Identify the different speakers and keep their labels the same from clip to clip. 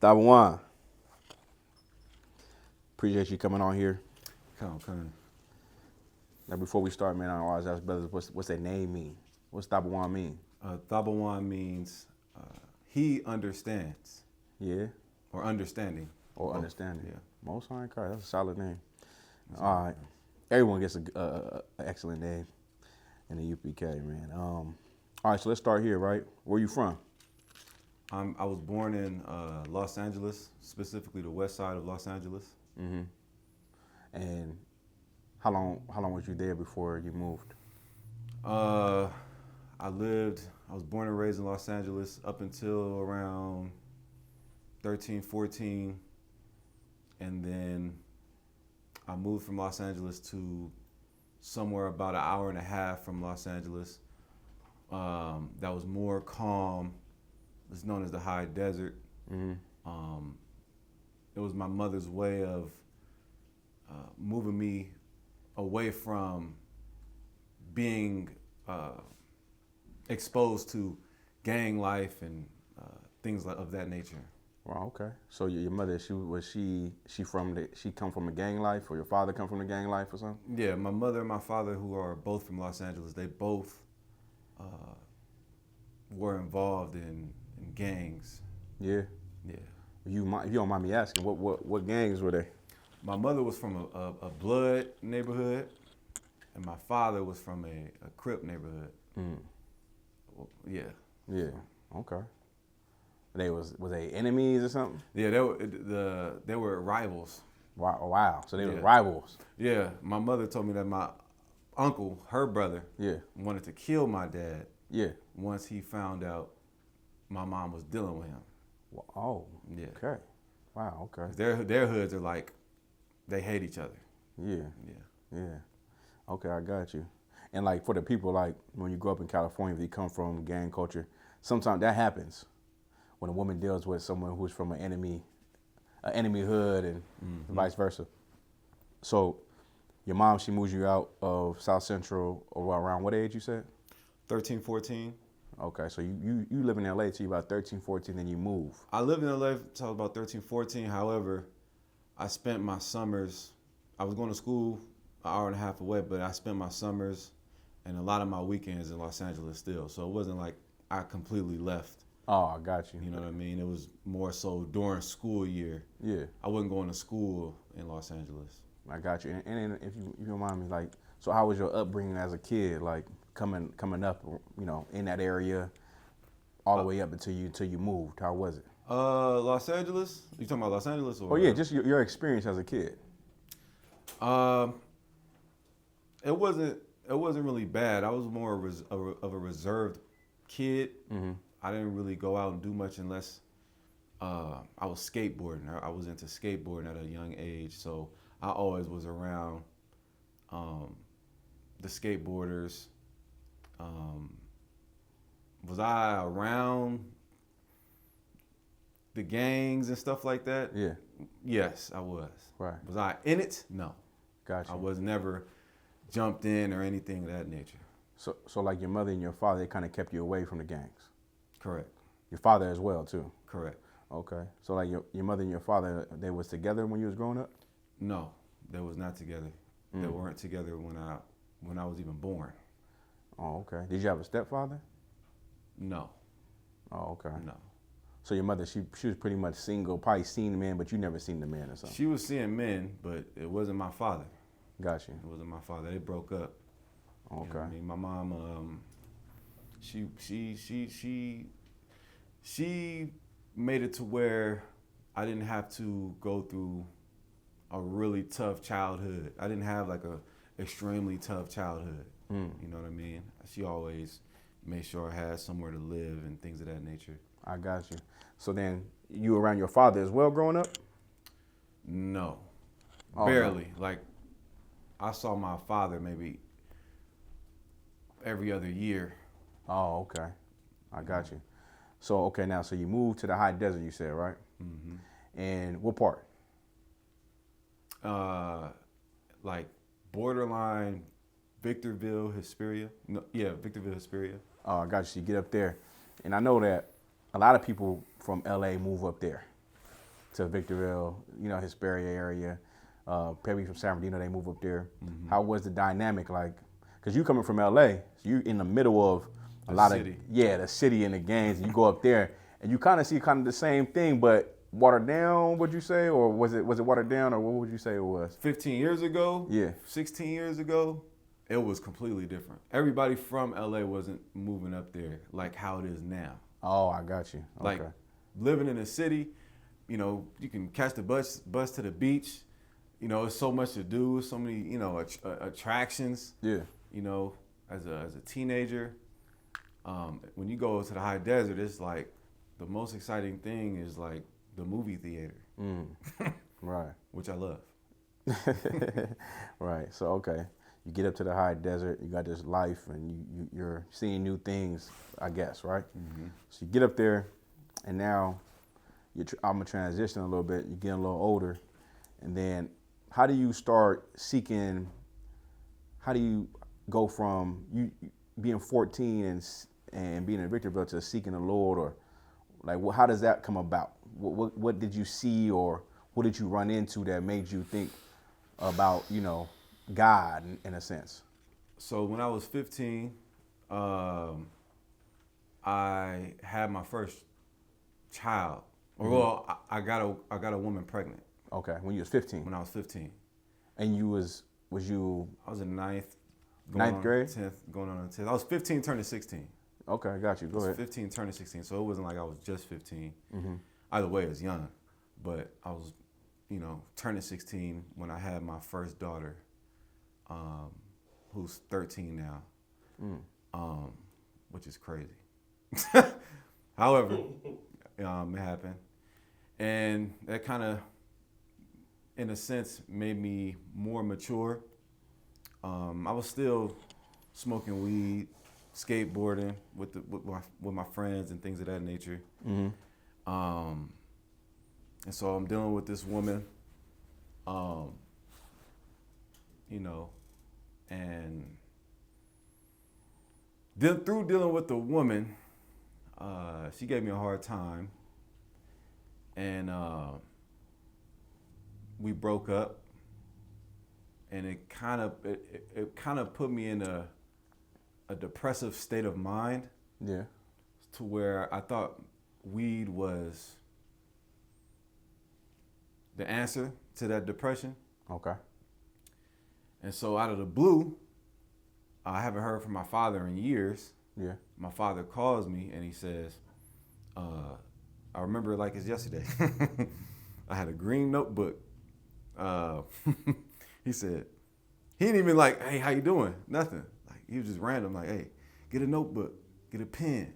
Speaker 1: Thawah, appreciate you coming on here.
Speaker 2: Come.
Speaker 1: Now, before we start, man, I always ask brothers, what's their name mean? What's Thawah mean?
Speaker 2: Thabawan means he understands
Speaker 1: Yeah,
Speaker 2: or understanding.
Speaker 1: or
Speaker 2: Both.
Speaker 1: understanding.
Speaker 2: Yeah.
Speaker 1: Most High in Christ. That's a solid name. All right, everyone gets a excellent name in the UPK, man. All right, so let's start here, right? Where you from?
Speaker 2: I was born in Los Angeles, specifically the west side of Los Angeles.
Speaker 1: Mm-hmm. And how long was you there before you moved?
Speaker 2: I was born and raised in Los Angeles up until around 13, 14. And then I moved from Los Angeles to somewhere about an hour and a half from Los Angeles. That was more calm. It's known as the high desert.
Speaker 1: Mm-hmm.
Speaker 2: It was my mother's way of moving me away from being exposed to gang life and things of that nature.
Speaker 1: Wow, okay. So your mother, she come from a gang life, or your father come from a gang life or something?
Speaker 2: Yeah, my mother and my father, who are both from Los Angeles, they both were involved in gangs.
Speaker 1: Yeah.
Speaker 2: Yeah.
Speaker 1: If you don't mind me asking, what gangs were they?
Speaker 2: My mother was from a Blood neighborhood, and my father was from a Crip neighborhood.
Speaker 1: Mm.
Speaker 2: Well, yeah.
Speaker 1: Yeah. Okay. Was they enemies or something?
Speaker 2: Yeah, they were rivals.
Speaker 1: Wow. So they were
Speaker 2: Yeah.
Speaker 1: rivals.
Speaker 2: Yeah, my mother told me that my uncle, her brother,
Speaker 1: Yeah.
Speaker 2: wanted to kill my dad
Speaker 1: Yeah.
Speaker 2: once he found out my mom was dealing with him.
Speaker 1: Well, oh.
Speaker 2: Yeah.
Speaker 1: Okay. Wow. Okay.
Speaker 2: Their hoods are like, they hate each other.
Speaker 1: Yeah.
Speaker 2: Yeah.
Speaker 1: Yeah. Okay, I got you. And like for the people, like when you grow up in California, if you come from gang culture, sometimes that happens when a woman deals with someone who's from an enemy hood, and vice versa. So your mom, she moves you out of South Central around what age you said?
Speaker 2: 13, 14.
Speaker 1: Okay, so you live in LA till you about 13, 14, then you move.
Speaker 2: I lived in LA until about 13, 14. However, I spent my summers, I was going to school an hour and a half away, but I spent my summers and a lot of my weekends in Los Angeles still. So it wasn't like I completely left.
Speaker 1: Oh, I got you.
Speaker 2: You know what I mean? It was more so during school year.
Speaker 1: Yeah,
Speaker 2: I wasn't going to school in Los Angeles.
Speaker 1: I got you. And if you don't mind me, like, so how was your upbringing as a kid, like coming up, in that area, all the way up until you moved? How was it?
Speaker 2: Los Angeles? You talking about Los Angeles or?
Speaker 1: Oh yeah, just your experience as a kid.
Speaker 2: It wasn't really bad. I was more of a reserved kid.
Speaker 1: Mm-hmm.
Speaker 2: I didn't really go out and do much unless I was skateboarding. I was into skateboarding at a young age, so I always was around the skateboarders. Was I around the gangs and stuff like that?
Speaker 1: Yeah.
Speaker 2: Yes, I was.
Speaker 1: Right.
Speaker 2: Was I in it? No.
Speaker 1: Gotcha.
Speaker 2: I was never jumped in or anything of that nature.
Speaker 1: So like your mother and your father, they kind of kept you away from the gangs.
Speaker 2: Correct.
Speaker 1: Your father as well too.
Speaker 2: Correct.
Speaker 1: Okay. So like your mother and your father, they was together when you was growing up?
Speaker 2: No, they was not together. They weren't together when I was even born.
Speaker 1: Oh, okay. Did you have a stepfather?
Speaker 2: No.
Speaker 1: Oh, okay.
Speaker 2: No.
Speaker 1: So your mother, she was pretty much single, probably seen the man, but you never seen the man or something.
Speaker 2: She was seeing men, but it wasn't my father.
Speaker 1: Got you.
Speaker 2: It wasn't my father. They broke up.
Speaker 1: Okay.
Speaker 2: You know what I mean, my mom, she made it to where I didn't have to go through a really tough childhood. I didn't have like a extremely tough childhood. You know what I mean? She always made sure I had somewhere to live and things of that nature.
Speaker 1: I got you. So then you around your father as well growing up?
Speaker 2: No,
Speaker 1: Oh,
Speaker 2: barely. Like I saw my father maybe every other year.
Speaker 1: Oh, okay. I got you. So, okay, now, so you moved to the high desert, you said, right?
Speaker 2: Mm-hmm.
Speaker 1: And what part?
Speaker 2: Like borderline Victorville, Hesperia. No, yeah, Victorville, Hesperia.
Speaker 1: Oh, I got you. So you get up there. And I know that a lot of people from LA move up there. to Victorville, Hesperia area. Maybe from San Bernardino, they move up there. How was the dynamic like? Because you coming from LA, so you in the middle of a lot of the city and the gangs. And you go up there and you kind of see kind of the same thing, but watered down. Would you say, or was it watered down, or what would you say it was?
Speaker 2: 15 years ago,
Speaker 1: Yeah,
Speaker 2: 16 years ago, it was completely different. Everybody from LA wasn't moving up there like how it is now.
Speaker 1: Oh, I got you. Okay.
Speaker 2: Like living in a city, you can catch the bus to the beach. It's so much to do, so many, attractions.
Speaker 1: Yeah.
Speaker 2: As a teenager, when you go to the high desert, it's like the most exciting thing is like the movie theater.
Speaker 1: Right.
Speaker 2: Which I love.
Speaker 1: Right. So, okay. You get up to the high desert, you got this life, and you're seeing new things, I guess, right? Mm-hmm. So you get up there, and now I'm going to transition a little bit. You're getting a little older, and then how do you start seeking, how do you go from you being 14 and being in Victorville to seeking the Lord, or like how does that come about? What did you see, or what did you run into that made you think about God in a sense?
Speaker 2: So when I was 15, I had my first child. Mm-hmm. Well, I got a woman pregnant.
Speaker 1: Okay, when you was 15.
Speaker 2: When I was 15.
Speaker 1: And you was you? I
Speaker 2: was in ninth
Speaker 1: grade.
Speaker 2: 10th, going on 10th. I was 15, turning 16.
Speaker 1: Okay, I got you. Go ahead.
Speaker 2: 15, turning 16. So it wasn't like I was just 15. Mm-hmm. Either way, it's young, but I was, turning 16 when I had my first daughter, who's 13 now, which is crazy. However, it happened, and that kind of, in a sense, made me more mature. I was still smoking weed, skateboarding with my friends and things of that nature. Mm-hmm. And so I'm dealing with this woman, and then through dealing with the woman, she gave me a hard time, and we broke up, and it kind of put me in a depressive state of mind.
Speaker 1: Yeah.
Speaker 2: To where I thought weed was the answer to that depression.
Speaker 1: Okay. And
Speaker 2: so out of the blue, I haven't heard from my father in years.
Speaker 1: Yeah. My
Speaker 2: father calls me and he says, I remember it like it's yesterday. I had a green notebook. He said, he didn't even like, hey, how you doing? Nothing. Like, he was just random, like, hey, get a notebook, get a pen.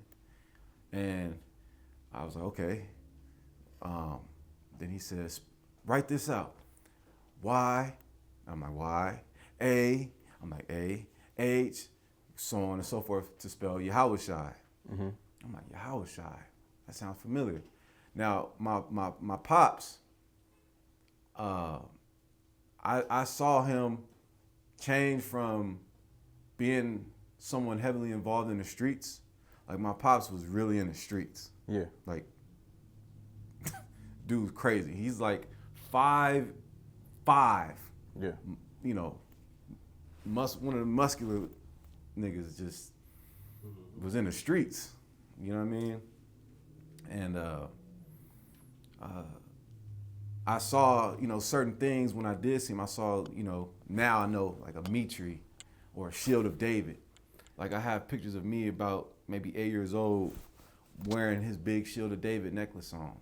Speaker 2: And I was like, okay. Then he says, write this out. Y, I'm like, Y. A, I'm like, A. H, so on and so forth to spell Yahushai. Mm-hmm. I'm like, Yahushai, that sounds familiar. Now, my pops, I saw him change from being someone heavily involved in the streets. Like, my pops was really in the streets.
Speaker 1: Yeah.
Speaker 2: Like, dude's crazy. He's like 5'5".
Speaker 1: Yeah.
Speaker 2: One of the muscular niggas just was in the streets. You know what I mean? And I saw, certain things when I did see him. I saw, now I know, like a Mitri or a Shield of David. Like, I have pictures of me about maybe 8 years old wearing his big Shield of David necklace on.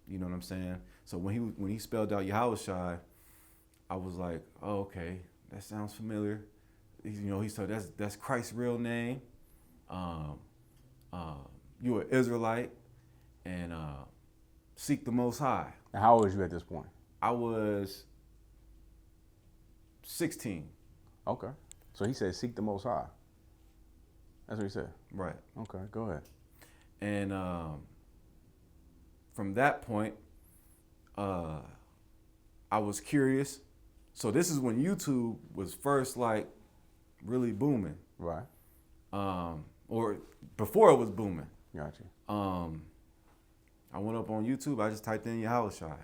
Speaker 2: You know what I'm saying? So when he spelled out Yahushai, I was like, oh, okay, that sounds familiar. He said that's Christ's real name. You an Israelite, and seek the Most High.
Speaker 1: And how old was you at this point?
Speaker 2: I was 16.
Speaker 1: Okay. So he said, seek the Most High. That's what he said.
Speaker 2: Right.
Speaker 1: Okay, go ahead.
Speaker 2: And from that point, I was curious. So this is when YouTube was first like really booming.
Speaker 1: Right.
Speaker 2: Or before it was booming.
Speaker 1: Gotcha.
Speaker 2: I I went up on YouTube. I just typed in Yahushai.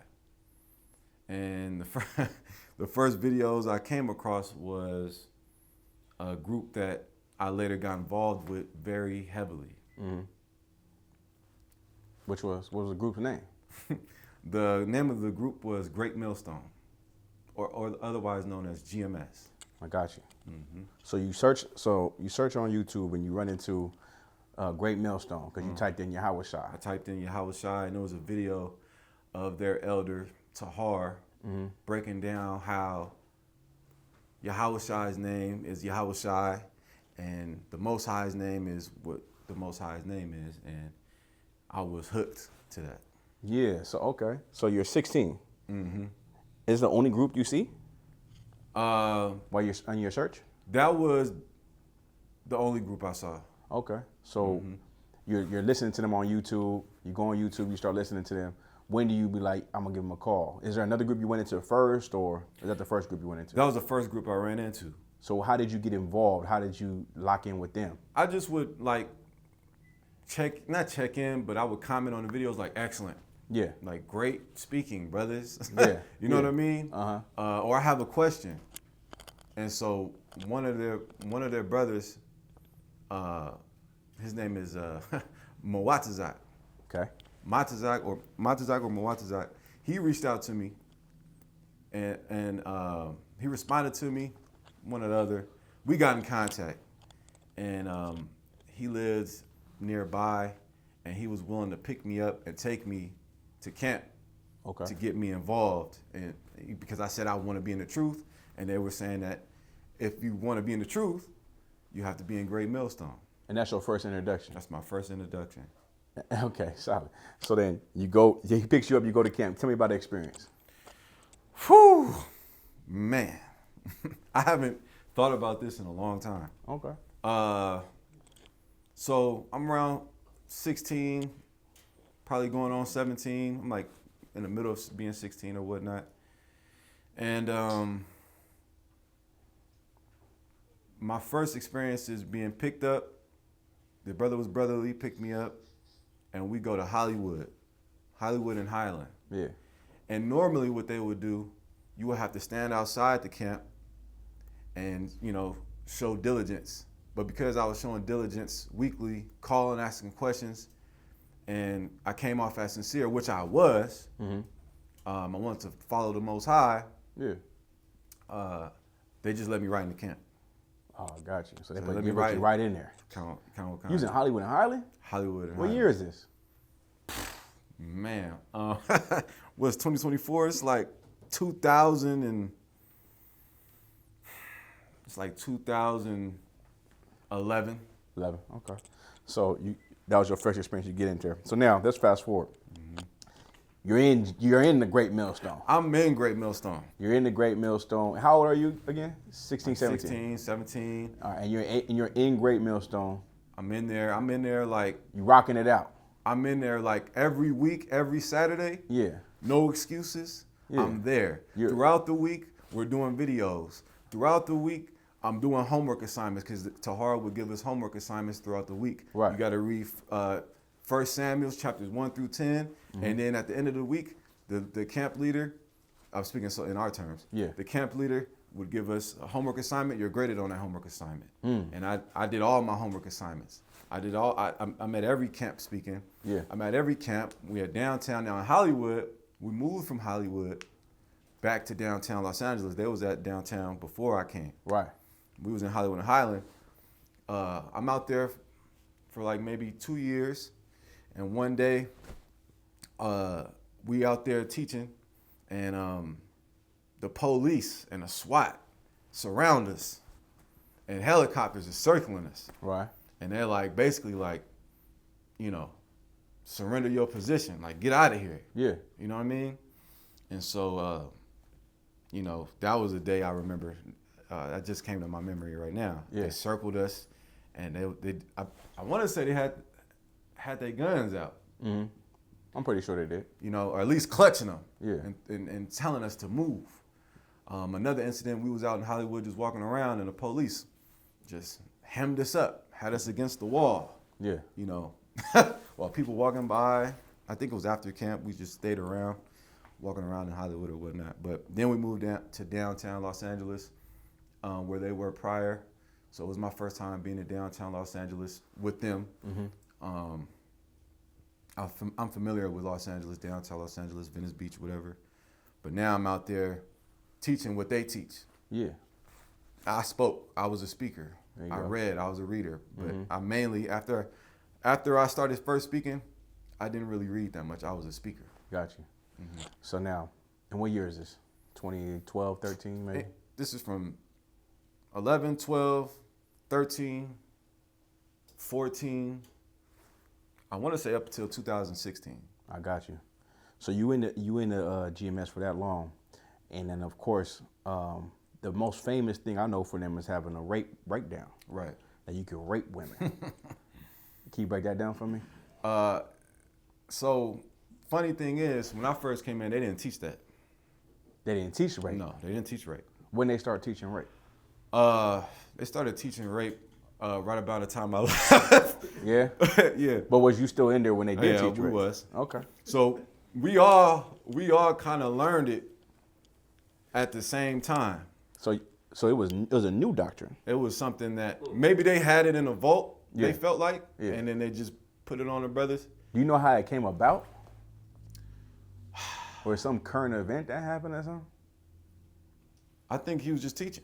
Speaker 2: And the first videos I came across was a group that I later got involved with very heavily.
Speaker 1: Mm-hmm. What was the group's name?
Speaker 2: The name of the group was Great Millstone, or otherwise known as GMS.
Speaker 1: I got you.
Speaker 2: Mm-hmm.
Speaker 1: So you search on YouTube and you run into Great Millstone because you typed in Yahushai.
Speaker 2: I typed in Yahushai, and there was a video of their elder Thawah breaking down how Yahushai's name is Yahushai, and the Most High's name is what the Most High's name is, and I was hooked to that.
Speaker 1: Yeah. So okay. So you're 16.
Speaker 2: Mm-hmm.
Speaker 1: Is the only group you see
Speaker 2: Uh,
Speaker 1: while you're on your search?
Speaker 2: that was the only group I saw.
Speaker 1: Okay. So you're listening to them on YouTube. You go on YouTube. You start listening to them. When do you be like, I'm gonna give them a call? Is there another group you went into first, or is that the first group you went into?
Speaker 2: That was the first group I ran into.
Speaker 1: So how did you get involved? How did you lock in with them?
Speaker 2: I just would like not check in, but I would comment on the videos like excellent.
Speaker 1: Yeah.
Speaker 2: Like great speaking, brothers.
Speaker 1: Yeah.
Speaker 2: You know what I mean?
Speaker 1: Uh-huh.
Speaker 2: Or I have a question, and so one of their brothers, his name is Mawatazak.
Speaker 1: Okay.
Speaker 2: Matazak or Mawatazak. He reached out to me, and he responded to me, one or the other. We got in contact, and he lives nearby, and he was willing to pick me up and take me to camp.
Speaker 1: Okay.
Speaker 2: To get me involved, and because I said I want to be in the truth, and they were saying that if you want to be in the truth, you have to be in Great Millstone.
Speaker 1: And that's your first introduction.
Speaker 2: That's my first introduction.
Speaker 1: Okay, solid. So then you go. He picks you up. You go to camp. Tell me about the experience.
Speaker 2: Whew, man, I haven't thought about this in a long time.
Speaker 1: Okay.
Speaker 2: So I'm around 16, probably going on 17. I'm like in the middle of being 16 or whatnot. And my first experience is being picked up. The brother was brotherly, picked me up, and we go to Hollywood and Highland.
Speaker 1: Yeah.
Speaker 2: And normally what they would do, you would have to stand outside the camp and, show diligence. But because I was showing diligence weekly, calling, asking questions, and I came off as sincere, which I was, I wanted to follow the Most High.
Speaker 1: Yeah.
Speaker 2: They just let me right in the camp.
Speaker 1: Oh, I got you. So they
Speaker 2: let
Speaker 1: put
Speaker 2: me
Speaker 1: you
Speaker 2: right
Speaker 1: right in there.
Speaker 2: Kind of.
Speaker 1: You was in Hollywood and Highland?
Speaker 2: Hollywood and
Speaker 1: What
Speaker 2: Highland.
Speaker 1: year is this?
Speaker 2: Man, was 2024? It's like 2000 and it's like 2011.
Speaker 1: 11. Okay. So that was your first experience you get into there. So now let's fast forward. You're in the Great Millstone.
Speaker 2: I'm in Great Millstone.
Speaker 1: You're in the Great Millstone. How old are you again? 16, 17.
Speaker 2: 16, 17.
Speaker 1: All right, and you're in Great Millstone.
Speaker 2: I'm in there like
Speaker 1: You rocking it out.
Speaker 2: I'm in there like every week, every Saturday.
Speaker 1: Yeah.
Speaker 2: No excuses.
Speaker 1: Yeah.
Speaker 2: I'm there. Throughout the week, we're doing videos. Throughout the week, I'm doing homework assignments because Thawah would give us homework assignments throughout the week.
Speaker 1: Right.
Speaker 2: You got to read 1 Samuel chapters 1 through 10, and then at the end of the week, the camp leader, I'm speaking so in our terms.
Speaker 1: Yeah.
Speaker 2: The camp leader would give us a homework assignment. You're graded on that homework assignment. And I did all my homework assignments. I'm at every camp speaking.
Speaker 1: Yeah.
Speaker 2: I'm at every camp. We are downtown now in Hollywood. We moved from Hollywood back to downtown Los Angeles. They was at downtown before I came.
Speaker 1: Right.
Speaker 2: We was in Hollywood and Highland. I'm out there for like maybe 2 years. And one day, we out there teaching, and the police and the SWAT surround us, and helicopters are circling us.
Speaker 1: Right.
Speaker 2: And they're like, basically like, surrender your position, like get out of here.
Speaker 1: Yeah.
Speaker 2: You know what I mean? And so, that was a day I remember. That just came to my memory right now.
Speaker 1: Yeah.
Speaker 2: They circled us, and I want to say they had their guns out.
Speaker 1: Mm-hmm. I'm pretty sure they did.
Speaker 2: Or at least clutching them.
Speaker 1: Yeah.
Speaker 2: And telling us to move. Another incident, we was out in Hollywood just walking around, and the police just hemmed us up, had us against the wall.
Speaker 1: Yeah.
Speaker 2: While people walking by, I think it was after camp. We just stayed around, walking around in Hollywood or whatnot. But then we moved down to downtown Los Angeles, where they were prior. So it was my first time being in downtown Los Angeles with them. Mm-hmm. I'm familiar with Los Angeles, downtown Los Angeles, Venice Beach, whatever. But now I'm out there teaching what they teach.
Speaker 1: Yeah.
Speaker 2: I spoke. I was a speaker. I read. I was a reader. But I mainly, after I started first speaking, I didn't really read that much. I was a speaker.
Speaker 1: Got you. Mm-hmm. So now, and what year is this? 2012, 13 maybe?
Speaker 2: This is from 11, 12, 13, 14. I want to say up until 2016.
Speaker 1: I got you. So you in the GMS for that long, and then of course the most famous thing I know for them is having a rape breakdown.
Speaker 2: Right.
Speaker 1: That you can rape women. Can you break that down for me?
Speaker 2: So funny thing is, when I first came in, they didn't teach that.
Speaker 1: They didn't teach rape.
Speaker 2: No, they didn't teach rape.
Speaker 1: When they start teaching rape?
Speaker 2: They started teaching rape right about the time I left.
Speaker 1: Yeah?
Speaker 2: Yeah.
Speaker 1: But was you still in there when they did teach rape?
Speaker 2: Yeah, we was.
Speaker 1: Okay.
Speaker 2: So we all kind of learned it at the same time.
Speaker 1: So it was a new doctrine.
Speaker 2: It was something that maybe they had it in a vault,
Speaker 1: Yeah.
Speaker 2: they felt like,
Speaker 1: Yeah.
Speaker 2: and then they just put it on the brothers.
Speaker 1: Do you know how it came about? Or some current event that happened or something?
Speaker 2: I think he was just teaching.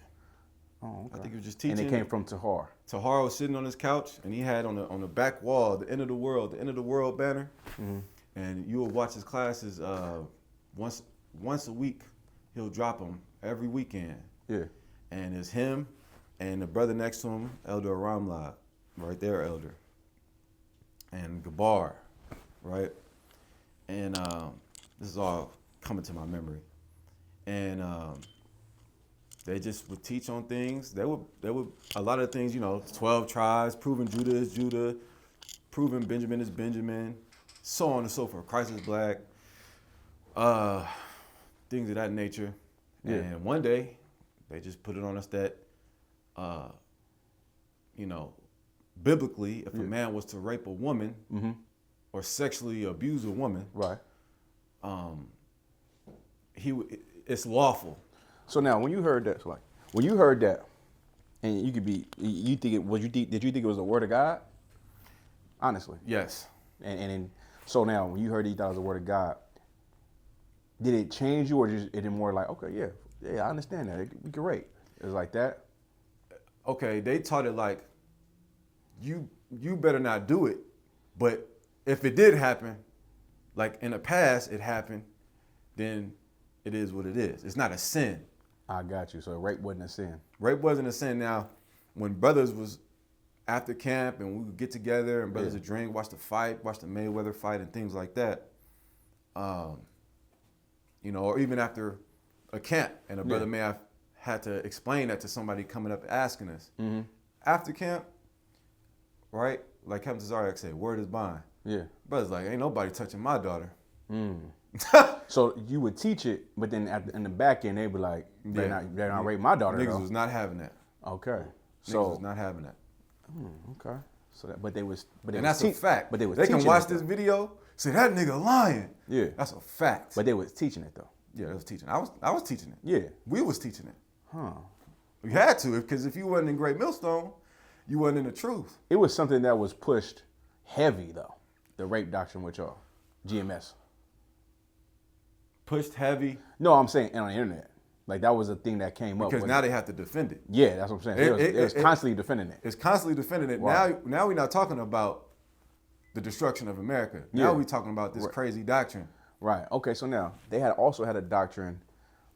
Speaker 1: Oh, okay.
Speaker 2: I think he was just teaching.
Speaker 1: And it came from Thawah.
Speaker 2: Tahar was sitting on his couch, and he had on the back wall the end of the world banner. Mm-hmm. And you will watch his classes once a week. He'll drop them every weekend.
Speaker 1: Yeah.
Speaker 2: And it's him and the brother next to him, Elder Ramlad, right there, Elder, and Gabar, right? And this is all coming to my memory. And they just would teach on things. They would a lot of things, 12 tribes, proving Judah is Judah, proving Benjamin is Benjamin, so on and so forth. Christ is black, things of that nature. Yeah. And one day, they just put it on us that, biblically, if a man was to rape a woman or sexually abuse a woman,
Speaker 1: right,
Speaker 2: it's lawful.
Speaker 1: So now, when you heard that, and you could be, you think it was, did you think it was the word of God? Honestly.
Speaker 2: Yes.
Speaker 1: And so now, when you heard you thought it was the word of God, did it change you, or just it more like, okay, yeah, I understand that, we can rape? It was like that.
Speaker 2: Okay, they taught it like, you better not do it, but if it did happen, like in the past it happened, then it is what it is. It's not a sin.
Speaker 1: I got you. So rape wasn't a sin.
Speaker 2: Rape wasn't a sin. Now, when brothers was after camp and we would get together and brothers would drink, watch the Mayweather fight and things like that, or even after a camp and a brother may have had to explain that to somebody coming up asking us. Mm-hmm. After camp, right? Like Captain Zarek said, word is bond. Yeah. Brother's like, ain't nobody touching my daughter. Mm.
Speaker 1: So you would teach it, but then in the back end, they'd be like, they're not rape my daughter.
Speaker 2: Niggas was not having that.
Speaker 1: Okay.
Speaker 2: Niggas was not having that.
Speaker 1: Okay. So that, but
Speaker 2: that's a fact.
Speaker 1: But
Speaker 2: they can watch this video, say that nigga lying.
Speaker 1: Yeah.
Speaker 2: That's a fact.
Speaker 1: But they was teaching it though.
Speaker 2: Yeah, they was teaching. I was teaching it.
Speaker 1: Yeah.
Speaker 2: We was teaching it.
Speaker 1: Huh.
Speaker 2: We had to, because if you wasn't in Great Millstone, you wasn't in the truth.
Speaker 1: It was something that was pushed heavy though. The rape doctrine with y'all, GMS.
Speaker 2: Pushed heavy?
Speaker 1: No, I'm saying on the internet. Like that was a thing that came up.
Speaker 2: Because now they have to defend it.
Speaker 1: Yeah, that's what I'm saying. It was constantly defending it.
Speaker 2: It's constantly defending it. Right. Now we're not talking about the destruction of America. Now we're talking about this crazy doctrine.
Speaker 1: Right. Okay. So now they also had a doctrine.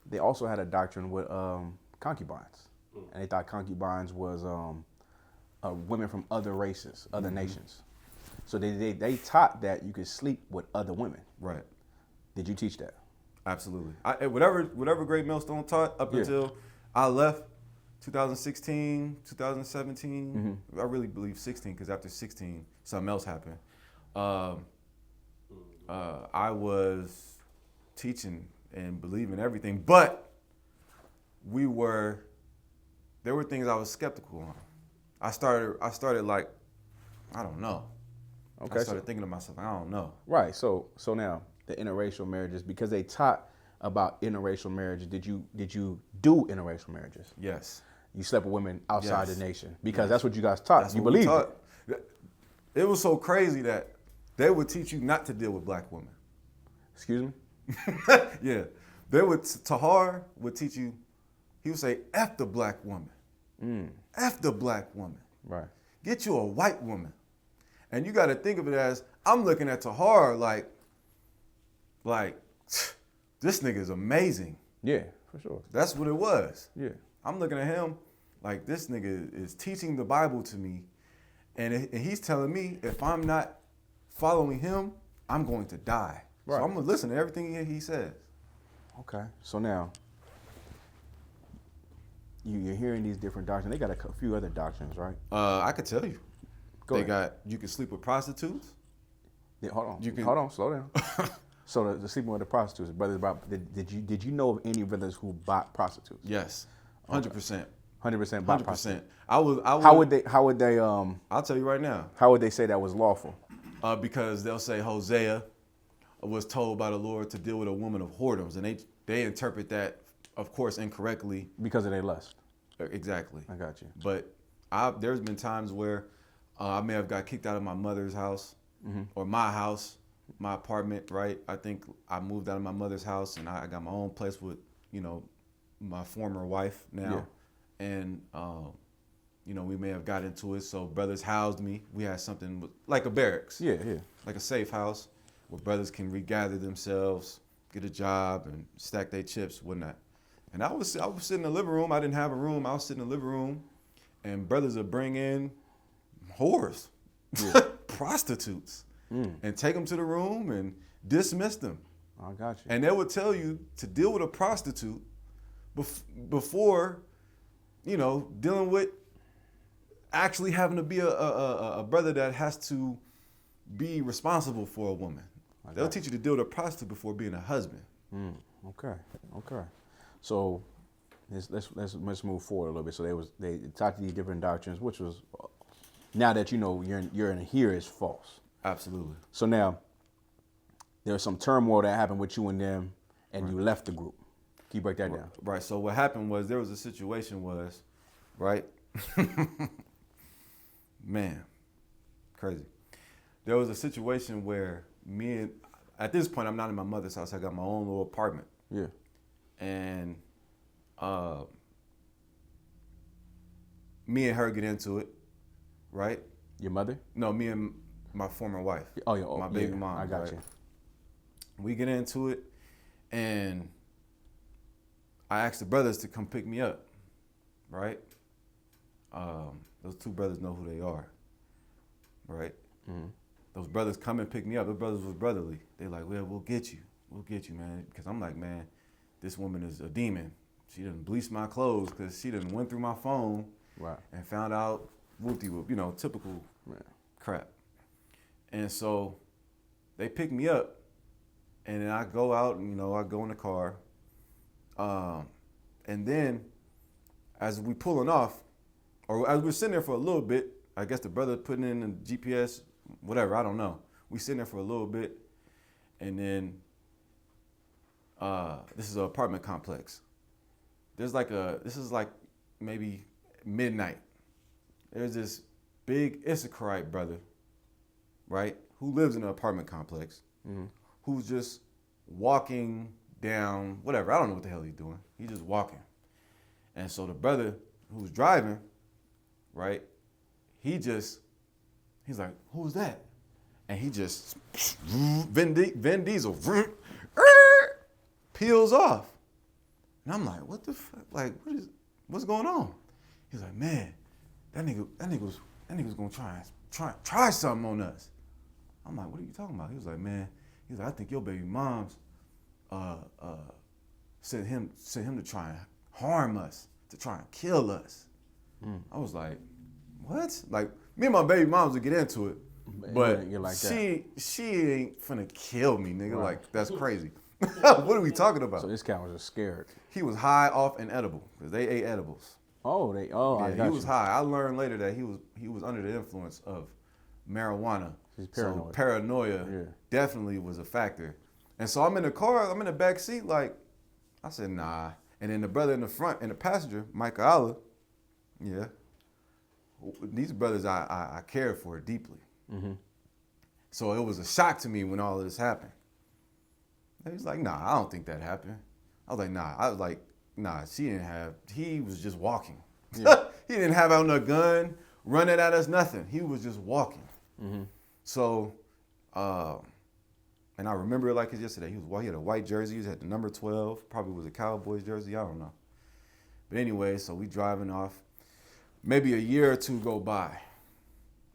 Speaker 1: They also had a doctrine with concubines, and they thought concubines was women from other races, other nations. So they taught that you could sleep with other women.
Speaker 2: Right.
Speaker 1: Did you teach that?
Speaker 2: Absolutely. Whatever Great Millstone taught up until I left, 2016, 2017. I really believe 16, because after 16, something else happened. I was teaching and believing everything, but there were things I was skeptical on. I started like, I don't know.
Speaker 1: Okay.
Speaker 2: I started thinking to myself, I don't know.
Speaker 1: Right. So now the interracial marriages, because they taught about interracial marriages. Did you do interracial marriages?
Speaker 2: Yes.
Speaker 1: You slept with women outside
Speaker 2: Yes.
Speaker 1: the nation because
Speaker 2: Yes.
Speaker 1: that's what you guys taught.
Speaker 2: That's
Speaker 1: You
Speaker 2: what we
Speaker 1: believed
Speaker 2: taught.
Speaker 1: it.
Speaker 2: It was so crazy that they would teach you not to deal with black women.
Speaker 1: Excuse me.
Speaker 2: Yeah. Tahar would teach you, he would say, F the black woman. F the black woman.
Speaker 1: Right.
Speaker 2: Get you a white woman. And you got to think of it as, I'm looking at Tahar like, this nigga is amazing.
Speaker 1: Yeah, for sure.
Speaker 2: That's what it was.
Speaker 1: Yeah.
Speaker 2: I'm looking at him like, this nigga is teaching the Bible to me. And he's telling me if I'm not following him, I'm going to die.
Speaker 1: Right.
Speaker 2: So I'm going to listen to everything he says.
Speaker 1: Okay. So now you're hearing these different doctrines. They got a few other doctrines, right?
Speaker 2: I could tell you.
Speaker 1: Go ahead.
Speaker 2: You can sleep with prostitutes.
Speaker 1: Yeah, hold on.
Speaker 2: You can-
Speaker 1: Hold on. Slow down. So the sleeping with the prostitutes, brothers. Did you know of any brothers who bought prostitutes?
Speaker 2: Yes. 100%.
Speaker 1: 100% bought
Speaker 2: 100%.
Speaker 1: prostitutes.
Speaker 2: I would.
Speaker 1: How would they?
Speaker 2: I'll tell you right now.
Speaker 1: How would they say that was lawful?
Speaker 2: Because they'll say Hosea was told by the Lord to deal with a woman of whoredoms, and they interpret that, of course, incorrectly.
Speaker 1: Because of their lust.
Speaker 2: Exactly.
Speaker 1: I got you.
Speaker 2: But there's been times where I may have got kicked out of my mother's house or my house, my apartment, right? I think I moved out of my mother's house and I got my own place with, my former wife now. Yeah. And, we may have got into it. So brothers housed me. We had something like a barracks.
Speaker 1: Yeah.
Speaker 2: Like a safe house where brothers can regather themselves, get a job and stack their chips, whatnot. And I was sitting in the living room. I didn't have a room. I was sitting in the living room and brothers would bring in whores, prostitutes, and take them to the room and dismiss them.
Speaker 1: I got you.
Speaker 2: And they would tell you to deal with a prostitute before, dealing with actually having to be a brother that has to be responsible for a woman. They'll teach you to deal with a prostitute before being a husband.
Speaker 1: Okay. So let's move forward a little bit. So they taught you these different doctrines, which was, now that you know you're in here, is false.
Speaker 2: Absolutely.
Speaker 1: So now there's some turmoil that happened with you and them, and you left the group. Can you break that down?
Speaker 2: Right. So what happened was there was a situation right? Man, crazy. There was a situation where at this point, I'm not in my mother's house. I got my own little apartment.
Speaker 1: Yeah.
Speaker 2: And me and her get into it, right?
Speaker 1: Your mother?
Speaker 2: No, me and my former wife.
Speaker 1: Oh, yeah.
Speaker 2: My baby mom.
Speaker 1: I got you.
Speaker 2: We get into it, and I asked the brothers to come pick me up, right? Those two brothers know who they are, right? Mm-hmm. Those brothers come and pick me up. Those brothers was brotherly. They like, well, we'll get you, man. Because I'm like, man, this woman is a demon. She done bleached my clothes because she done went through my phone and found out whoop-de-whoop, typical crap. And so they pick me up, and then I go out, and, I go in the car. And then as we pulling off, or as we're sitting there for a little bit, I guess the brother putting in the GPS, whatever, I don't know. We sitting there for a little bit, and then this is an apartment complex. This is like maybe midnight. There's this big Issacharite brother, right, who lives in an apartment complex, who's just walking down, whatever, I don't know what the hell he's doing. He's just walking. And so the brother who's driving, right, he's like, who's that? And he just, Vin Diesel, peels off. And I'm like, what the fuck? Like, what's going on? He's like, man, that nigga's gonna try something on us. I'm like, what are you talking about? He was like, man, I think your baby mom's sent him to try and harm us, to try and kill us. I was like, what? Like, me and my baby moms would get into it, but
Speaker 1: like
Speaker 2: she ain't finna kill me, nigga.
Speaker 1: Right.
Speaker 2: Like, that's crazy. What are we talking about?
Speaker 1: So this guy was just scared.
Speaker 2: He was high off an edible because they ate edibles.
Speaker 1: I got
Speaker 2: he was high. I learned later that he was under the influence of marijuana
Speaker 1: She's paranoid.
Speaker 2: So paranoia definitely was a factor. And so I'm in the car, I'm in the back seat, like, I said, nah. And then the brother in the front, and the passenger, Micah Allah, yeah. These brothers I cared for deeply. Mm-hmm. So it was a shock to me when all of this happened. He was like, nah, I don't think that happened. I was like, nah. I was like, nah, he was just walking. Yeah. He didn't have out no gun, running at us, nothing. He was just walking. Mm-hmm. So, and I remember it like it's yesterday. He had a white jersey. He had the number 12. Probably was a Cowboys jersey. I don't know. But anyway, so we driving off. Maybe a year or two go by.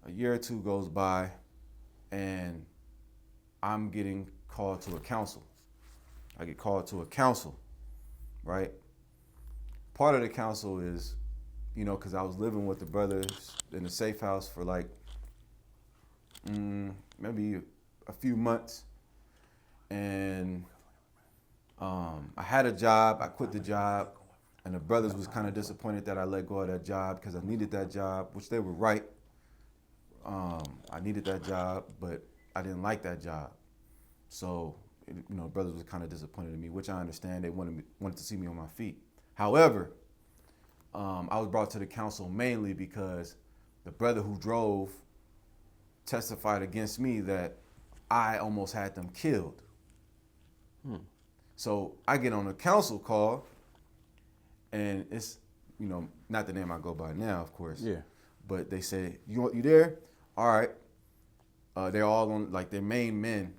Speaker 2: A year or two goes by, and I'm getting called to a council. I get called to a council, right? Part of the council is, because I was living with the brothers in the safe house for like maybe a few months. And I had a job. I quit the job. And the brothers was kind of disappointed that I let go of that job because I needed that job, which they were right. I needed that job, but I didn't like that job. So, brothers was kind of disappointed in me, which I understand. They wanted to see me on my feet. However, I was brought to the council mainly because the brother who drove testified against me that I almost had them killed. So I get on a council call, and it's, not the name I go by now, of course. Yeah. But they say, you there? All right. They're all on, like, their main men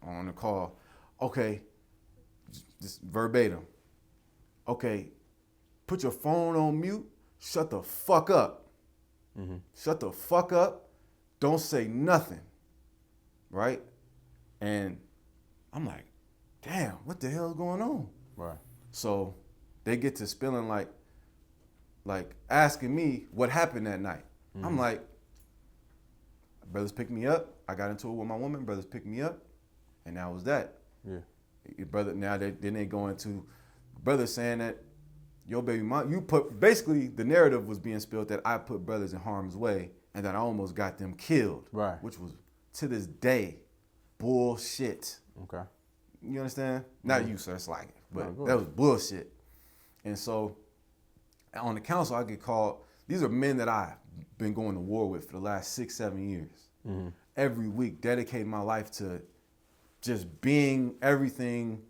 Speaker 2: on the call. Okay, just verbatim. Okay, put your phone on mute. Shut the fuck up. Mm-hmm. Shut the fuck up. Don't say nothing. Right? And I'm like, damn, what the hell is going on? Right. So they get to spilling like asking me what happened that night. Mm-hmm. I'm like, brothers picked me up. I got into it with my woman. Brothers picked me up, and that was that. Yeah. Your brother. Now then they go into brothers saying that your baby mom. You put basically the narrative was being spilled that I put brothers in harm's way and that I almost got them killed. Right. Which was to this day bullshit. Okay. You understand? Not you, sir. It's like, but that was bullshit. And so on the council, I get called. These are men that I've been going to war with for the last 6-7 years. Mm-hmm. Every week, dedicating my life to just being everything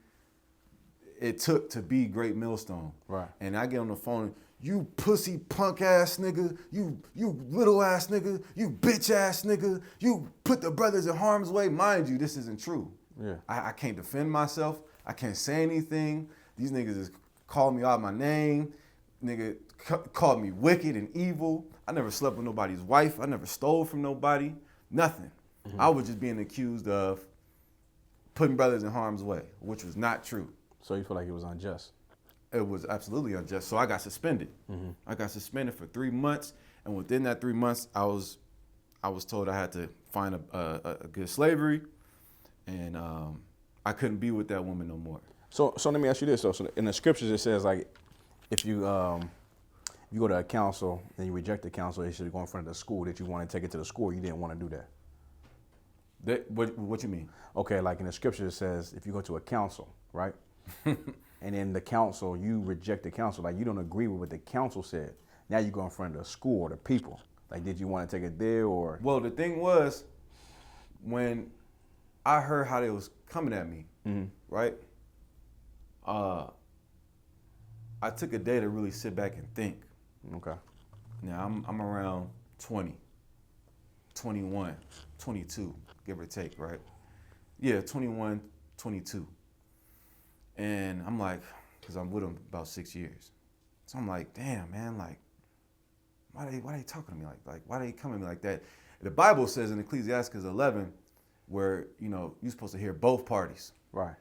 Speaker 2: it took to be Great Millstone. Right. And I get on the phone, you pussy punk ass nigga, you little ass nigga, you bitch ass nigga, you put the brothers in harm's way. Mind you, this isn't true. Yeah. I can't defend myself. I can't say anything. These niggas is calling me out my name. Nigga called me wicked and evil. I never slept with nobody's wife. I never stole from nobody. Nothing. Mm-hmm. I was just being accused of putting brothers in harm's way, which was not true.
Speaker 1: So you feel like it was unjust?
Speaker 2: It was absolutely unjust. So I got suspended. Mm-hmm. I got suspended for 3 months, and within that 3 months, I was told I had to find a good slavery, and I couldn't be with that woman no more.
Speaker 1: So let me ask you this. So in the scriptures it says like, if you go to a council and you reject the council, you should go in front of the school that you want to take it to the school. You didn't want to do that.
Speaker 2: What you mean?
Speaker 1: Okay, like in the scripture it says if you go to a council, right? And in the council, you reject the council. Like you don't agree with what the council said. Now you go in front of the school or the people. Like, did you want to take it there or?
Speaker 2: Well, the thing was, when I heard how they was coming at me, mm-hmm. right? I took a day to really sit back and think. Okay. Now I'm around 20, 21, 22, give or take, right? Yeah, 21, 22. And I'm like, because I'm with them about 6 years. So I'm like, damn, man, like, why they talking to me like why they coming at me like that? The Bible says in Ecclesiastes 11, where, you're supposed to hear both parties. Right.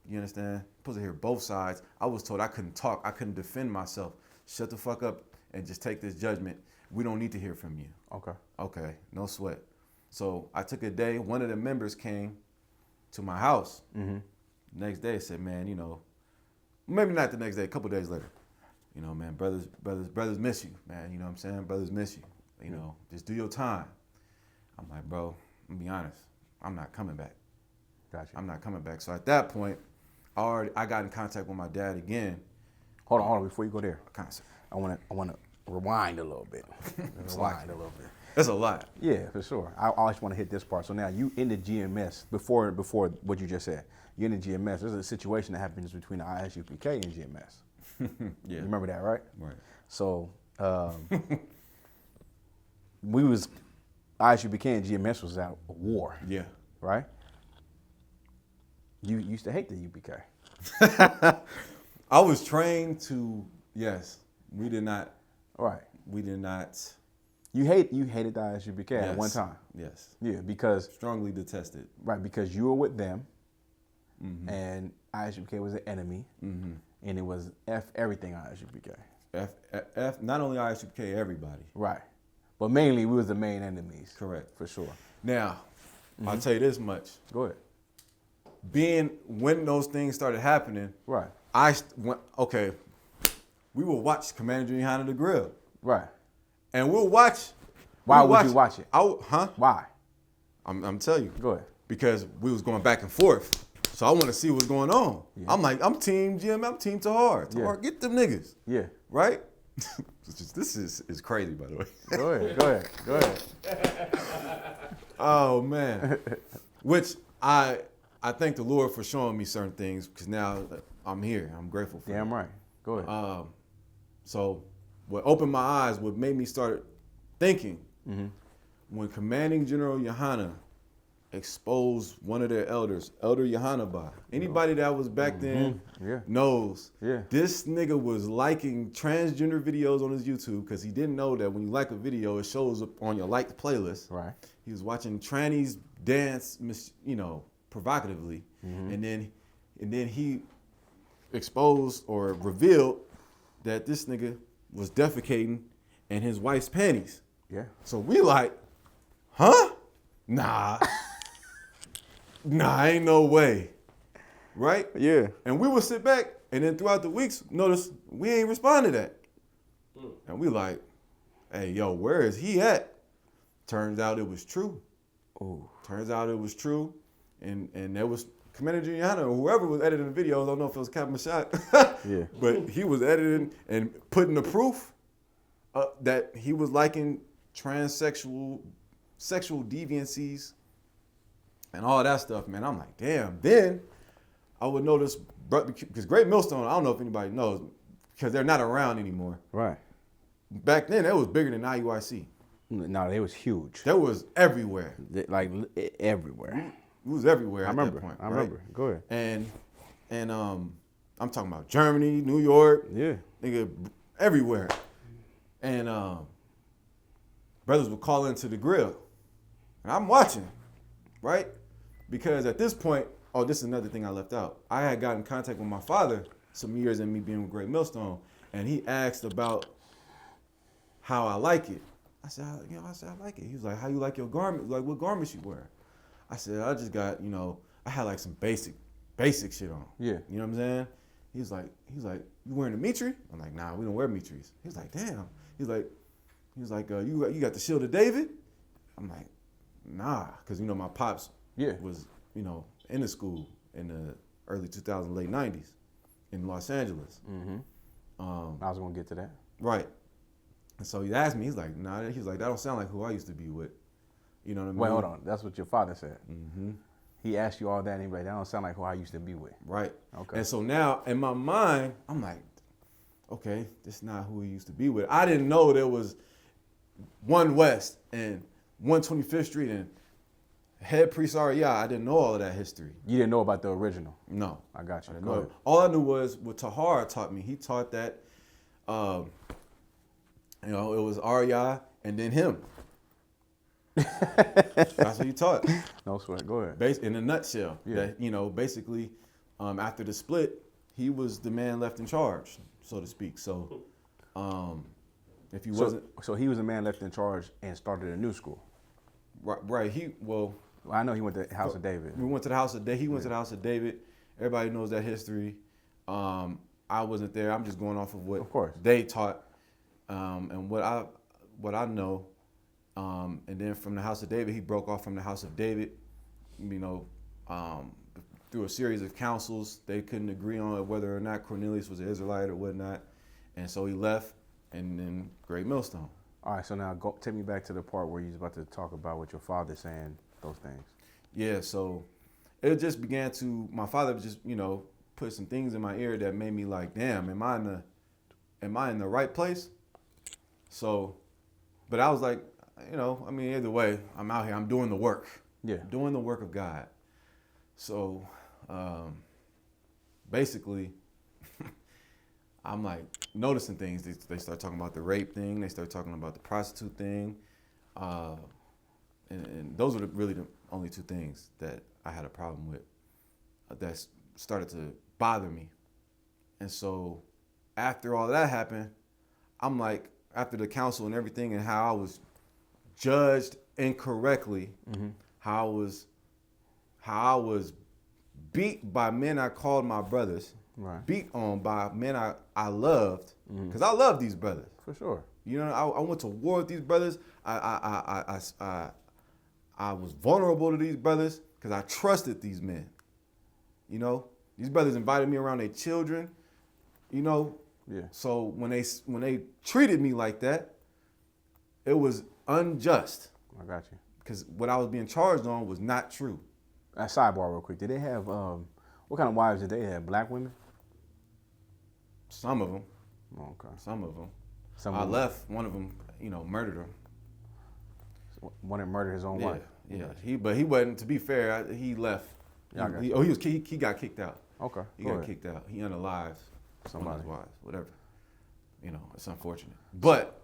Speaker 2: You understand? You're supposed to hear both sides. I was told I couldn't talk. I couldn't defend myself. Shut the fuck up and just take this judgment. We don't need to hear from you. Okay. Okay, no sweat. So I took a day. One of the members came to my house. Mm-hmm. Next day said, man, maybe not the next day, a couple days later, man, brothers miss you, man. You know what I'm saying? Brothers miss you. Just do your time. I'm like, bro, I'm gonna be honest, I'm not coming back.
Speaker 1: Gotcha.
Speaker 2: I'm not coming back. So at that point, I got in contact with my dad again.
Speaker 1: Hold on. Before you go there,
Speaker 2: Concept.
Speaker 1: I want to rewind a little bit. Rewind a little bit.
Speaker 2: That's a lot.
Speaker 1: Yeah, for sure. I always want to hit this part. So now you in the GMS before what you just said. You're in the GMS. There's a situation that happens between the ISUPK and GMS.
Speaker 2: Yeah.
Speaker 1: You remember that, right?
Speaker 2: Right.
Speaker 1: So we was ISUPK and GMS was at war.
Speaker 2: Yeah.
Speaker 1: Right? You used to hate the UPK.
Speaker 2: I was trained to, yes, we did not.
Speaker 1: Right.
Speaker 2: We did not.
Speaker 1: You hated the ISUPK
Speaker 2: Yes.
Speaker 1: at one time.
Speaker 2: Yes.
Speaker 1: Yeah, because
Speaker 2: Strongly detested.
Speaker 1: right, because you were with them
Speaker 2: Mm-hmm.
Speaker 1: and ISUPK was an enemy
Speaker 2: Mm-hmm.
Speaker 1: and it was F everything ISUPK.
Speaker 2: F, not only ISUPK, everybody.
Speaker 1: Right. But mainly we was the main enemies.
Speaker 2: Correct.
Speaker 1: For sure.
Speaker 2: Now, I'll tell you this much.
Speaker 1: Go ahead.
Speaker 2: When those things started happening,
Speaker 1: Right.
Speaker 2: we will watch Commander Junior High the Grill.
Speaker 1: Right.
Speaker 2: And we'll watch.
Speaker 1: Why would you watch it? Why?
Speaker 2: I'm telling you.
Speaker 1: Go ahead.
Speaker 2: Because we was going back and forth. So I want to see what's going on.
Speaker 1: Yeah.
Speaker 2: I'm like, I'm team Jim, I'm team Thawah.
Speaker 1: Yeah.
Speaker 2: Thawah, get them niggas.
Speaker 1: Yeah.
Speaker 2: Right? This is crazy, by the way.
Speaker 1: Go ahead. Go ahead.
Speaker 2: Oh, man. Which I thank the Lord for showing me certain things because now I'm here. I'm grateful for it.
Speaker 1: Damn right. Go ahead.
Speaker 2: So what opened my eyes, what made me start thinking, when Commanding General Yohana exposed one of their elders, Elder Yohanaba. Anybody that was back then knows this nigga was liking transgender videos on his YouTube because he didn't know that when you like a video, it shows up on your liked playlist.
Speaker 1: Right.
Speaker 2: He was watching trannies dance, provocatively, and then he exposed or revealed that this nigga was defecating in his wife's panties.
Speaker 1: Yeah.
Speaker 2: So we like, huh? Nah, ain't no way, right?
Speaker 1: Yeah.
Speaker 2: And we would sit back, and then throughout the weeks, notice we ain't respond to that. And we like, hey, yo, where is he at? Turns out it was true.
Speaker 1: Ooh.
Speaker 2: Turns out it was true. And there was Commander Giuliano, or whoever was editing the videos, I don't know if it was Captain Mashad,
Speaker 1: Yeah.
Speaker 2: but he was editing and putting the proof that he was liking transsexual, sexual deviancies, and all that stuff, man. I'm like, damn. Then I would notice, because Great Millstone, I don't know if anybody knows, because they're not around anymore.
Speaker 1: Right.
Speaker 2: Back then, it was bigger than IUIC.
Speaker 1: No, they was huge.
Speaker 2: That was everywhere.
Speaker 1: Like everywhere.
Speaker 2: It was everywhere
Speaker 1: I
Speaker 2: at
Speaker 1: remember.
Speaker 2: that point.
Speaker 1: I remember. Go ahead.
Speaker 2: And I'm talking about Germany, New York,
Speaker 1: Yeah.
Speaker 2: nigga, everywhere. And brothers would call into the grill. And I'm watching, right? Because at this point, this is another thing I left out. I had gotten in contact with my father some years in me being with Great Millstone, and he asked about how I like it. I said, I like it. He was like, how you like your garment? Like, what garments you wear? I said, I just got, I had like some basic shit on.
Speaker 1: Yeah.
Speaker 2: You know what I'm saying? He's like, you wearing a mitri? I'm like, nah, we don't wear mitris. He's like, damn. He's like, you got the Shield of David? I'm like, nah, because my pops was, in the school in the early 2000s, late 90s in Los Angeles.
Speaker 1: Mm-hmm. I was gonna get to that.
Speaker 2: Right. And so he asked me, he's like, nah, that don't sound like who I used to be with. You know what I mean?
Speaker 1: Wait, hold on. That's what your father said.
Speaker 2: Mm-hmm.
Speaker 1: He asked you all that, and he was like, that don't sound like who I used to be with.
Speaker 2: Right.
Speaker 1: Okay.
Speaker 2: And so now, in my mind, I'm like, okay, this is not who he used to be with. I didn't know there was 1 West and 125th Street and Head Priest Aria. I didn't know all of that history.
Speaker 1: You didn't know about the original.
Speaker 2: No.
Speaker 1: I got you.
Speaker 2: I didn't
Speaker 1: Go
Speaker 2: know.
Speaker 1: ahead.
Speaker 2: All I knew was what Tahar taught me. He taught that, it was Aria and then him. That's what he taught.
Speaker 1: No sweat. Go ahead.
Speaker 2: In a nutshell,
Speaker 1: Yeah.
Speaker 2: that basically, after the split, he was the man left in charge, so to speak. So, if he wasn't,
Speaker 1: so he was the man left in charge and started a new school.
Speaker 2: right,
Speaker 1: Well, I know he went to the House of David.
Speaker 2: We went to the House of David. He went to the House of David. Everybody knows that history. I wasn't there. I'm just going off of what
Speaker 1: Of course.
Speaker 2: they taught, and what I know And then from the house of David, he broke off from the house of David. Through a series of councils, they couldn't agree on whether or not Cornelius was an Israelite or whatnot. And so he left, and then Great Millstone.
Speaker 1: All right, so now take me back to the part where you was about to talk about what your father saying those things.
Speaker 2: Yeah, so it just began to, my father just, put some things in my ear that made me like, damn, am I in the right place? So, but I was like, either way, I'm out here, I'm doing the work.
Speaker 1: Yeah.
Speaker 2: Doing the work of God. So, basically, I'm like noticing things. They start talking about the rape thing. They start talking about the prostitute thing. And those were really the only two things that I had a problem with that started to bother me. And so after all that happened, I'm like, after the council and everything and how I was judged incorrectly, how I was beat by men I called my brothers,
Speaker 1: right.
Speaker 2: beat on by men I loved, because I love these brothers.
Speaker 1: For sure.
Speaker 2: I went to war with these brothers. I was vulnerable to these brothers because I trusted these men. These brothers invited me around their children.
Speaker 1: Yeah.
Speaker 2: So when they treated me like that, it was unjust.
Speaker 1: I got you.
Speaker 2: Because what I was being charged on was not true.
Speaker 1: Sidebar real quick. Did they have what kind of wives did they have? Black women?
Speaker 2: Some of them.
Speaker 1: Oh, okay.
Speaker 2: Some of them.
Speaker 1: I
Speaker 2: left. One of them, murdered him.
Speaker 1: One that murdered his own wife.
Speaker 2: Yeah. He wasn't. To be fair, he left.
Speaker 1: Yeah,
Speaker 2: he got kicked out.
Speaker 1: Okay.
Speaker 2: He got kicked out. He unalived one of his wives. Whatever. It's unfortunate. But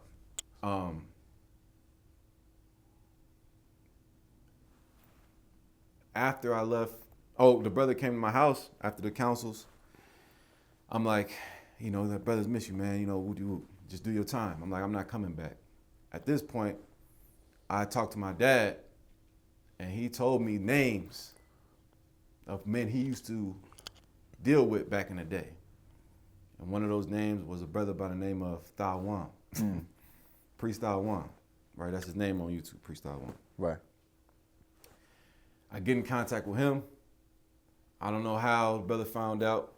Speaker 2: after I left, the brother came to my house after the councils. I'm like, the brothers miss you, man. Would you just do your time? I'm like, I'm not coming back. At this point, I talked to my dad, and he told me names of men he used to deal with back in the day. And one of those names was a brother by the name of Thawah. Priest Thawah. Right, that's his name on YouTube, Priest Thawah.
Speaker 1: Right.
Speaker 2: I get in contact with him. I don't know how the brother found out,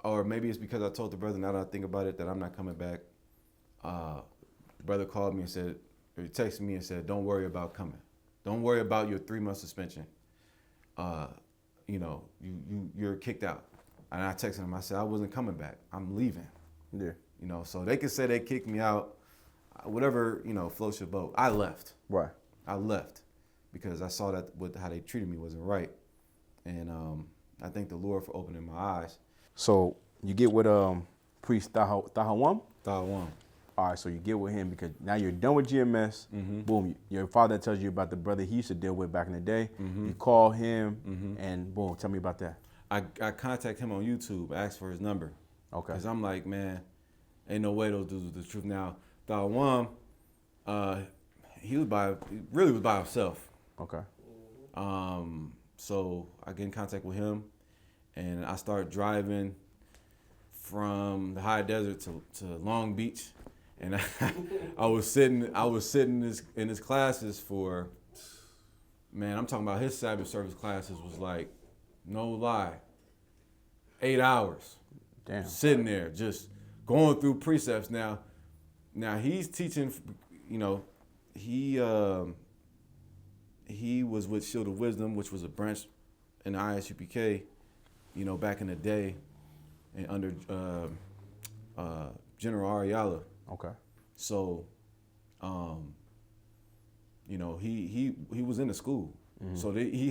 Speaker 2: or maybe it's because I told the brother, now that I think about it, that I'm not coming back. The brother called me and said, or he texted me and said, don't worry about coming. Don't worry about your 3-month suspension. You're kicked out. And I texted him, I said, I wasn't coming back. I'm leaving.
Speaker 1: Yeah.
Speaker 2: So they could say they kicked me out, whatever, floats your boat. I left.
Speaker 1: Right.
Speaker 2: I left because I saw that how they treated me wasn't right. And I thank the Lord for opening my eyes.
Speaker 1: So you get with Priest Thawah?
Speaker 2: Thawah.
Speaker 1: All right, so you get with him because now you're done with GMS. Boom, your father tells you about the brother he used to deal with back in the day. You call him, and boom, tell me about that.
Speaker 2: I contact him on YouTube, asked for his number.
Speaker 1: Okay.
Speaker 2: Because I'm like, man, ain't no way those dudes are the truth. Now, Thawah, he really was by himself.
Speaker 1: Okay.
Speaker 2: So I get in contact with him, and I start driving from the high desert to Long Beach. And I was sitting in his classes for, man, I'm talking about his Sabbath service classes was like, no lie, 8 hours.
Speaker 1: Damn.
Speaker 2: Sitting there, just going through precepts. Now he's teaching, he was with Shield of Wisdom, which was a branch in the ISUPK, back in the day, and under General Ariala.
Speaker 1: Okay.
Speaker 2: So, he was in the school. So he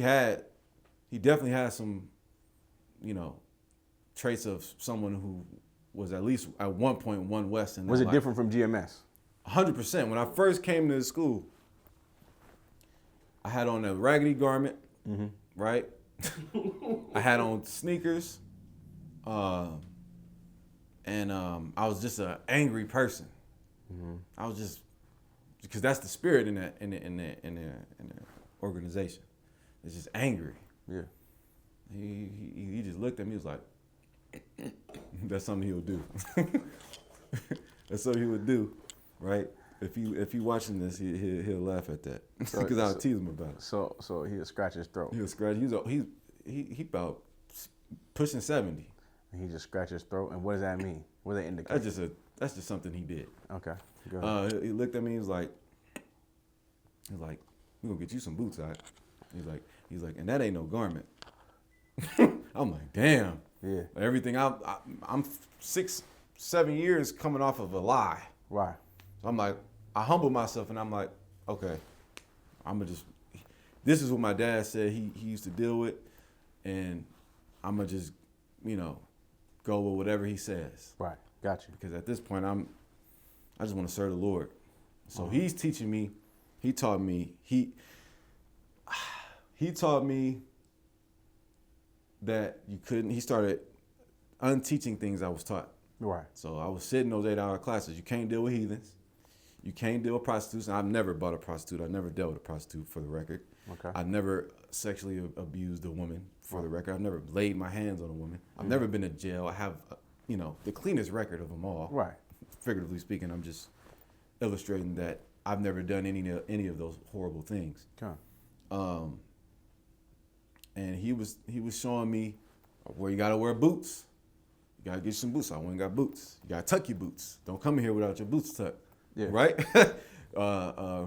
Speaker 2: definitely had some, traits of someone who was at least at one point one West in their
Speaker 1: Was it
Speaker 2: life.
Speaker 1: different from GMS?
Speaker 2: 100%. When I first came to the school, I had on a raggedy garment, right? I had on sneakers, and I was just an angry person. I was just, because that's the spirit in the organization. It's just angry.
Speaker 1: Yeah.
Speaker 2: He just looked at me. He was like, "That's something he'll do." That's something he would do, right? if he watching this, he'll laugh at that because I'll tease him about it.
Speaker 1: So he'll scratch his throat.
Speaker 2: He'll scratch. He about pushing 70.
Speaker 1: And he just scratched his throat. And what does that mean? What does that indicate?
Speaker 2: That's just something he did.
Speaker 1: Okay. Go ahead.
Speaker 2: He looked at me. He was like, we're gonna get you some boots, all right? He's like, and that ain't no garment. I'm like, damn.
Speaker 1: Yeah.
Speaker 2: Everything I'm 6, 7 years coming off of a lie.
Speaker 1: Right.
Speaker 2: So I'm like, I humble myself and I'm like, okay, this is what my dad said he used to deal with, and I'm gonna just, go with whatever he says.
Speaker 1: Right. Got you.
Speaker 2: Because at this point, I just want to serve the Lord. So he's teaching me. He taught me. He taught me that you couldn't. He started unteaching things I was taught.
Speaker 1: Right.
Speaker 2: So I was sitting those 8-hour classes. You can't deal with heathens. You can't deal with prostitutes. And I've never bought a prostitute. I've never dealt with a prostitute, for the record.
Speaker 1: Okay.
Speaker 2: I've never sexually abused a woman, for the record. I've never laid my hands on a woman. I've never been to jail. I have, the cleanest record of them all.
Speaker 1: Right.
Speaker 2: Figuratively speaking, I'm just illustrating that I've never done any of those horrible things.
Speaker 1: Okay.
Speaker 2: And he was showing me where you gotta wear boots. You gotta get some boots. I went and got boots. You gotta tuck your boots. Don't come in here without your boots tucked.
Speaker 1: Yeah.
Speaker 2: Right?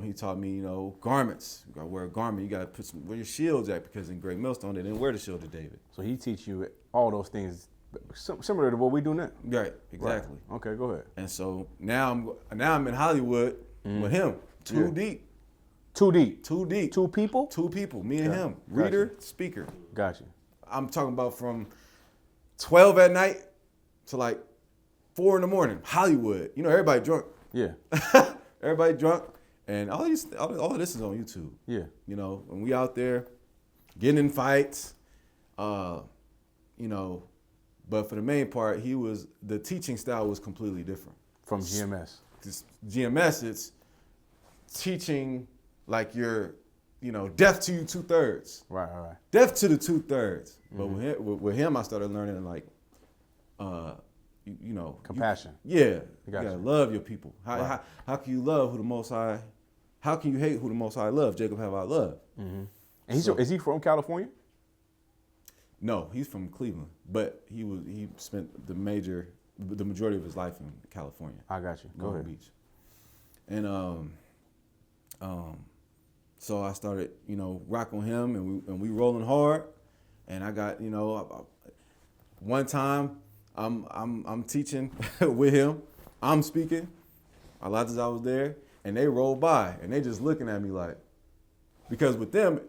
Speaker 2: He taught me, garments. You gotta wear a garment. You gotta where your shield's at, because in Great Millstone they didn't wear the shield of David.
Speaker 1: So he teach you all those things similar to what we do now.
Speaker 2: Right. Exactly.
Speaker 1: Right. Okay. Go ahead.
Speaker 2: And so now I'm in Hollywood with him. Too deep.
Speaker 1: Too deep.
Speaker 2: Too deep.
Speaker 1: Two people.
Speaker 2: Two people. Me and him. Reader, speaker.
Speaker 1: Got you.
Speaker 2: I'm talking about from 12 at night to like 4 in the morning. Hollywood. Everybody drunk.
Speaker 1: Yeah.
Speaker 2: Everybody drunk. And all of this is on YouTube.
Speaker 1: Yeah.
Speaker 2: When we out there getting in fights, but for the main part, the teaching style was completely different.
Speaker 1: From GMS.
Speaker 2: GMS, it's teaching like you're, deaf to you 2/3.
Speaker 1: Right.
Speaker 2: Deaf to the 2/3. But with him, I started learning like,
Speaker 1: Compassion.
Speaker 2: You
Speaker 1: Gotcha.
Speaker 2: gotta love your people.
Speaker 1: Right.
Speaker 2: How can you love who the Most High? How can you hate who the Most High loves? Jacob have I loved.
Speaker 1: Mm-hmm. And is he from California?
Speaker 2: No, he's from Cleveland, but he spent the majority of his life in California.
Speaker 1: I got you. Go ahead.
Speaker 2: Beach. And so I started, rocking with him, and we rolling hard. And I got, one time I'm teaching with him. I'm speaking. A lot of I was there, and they rolled by, and they just looking at me like, because with them,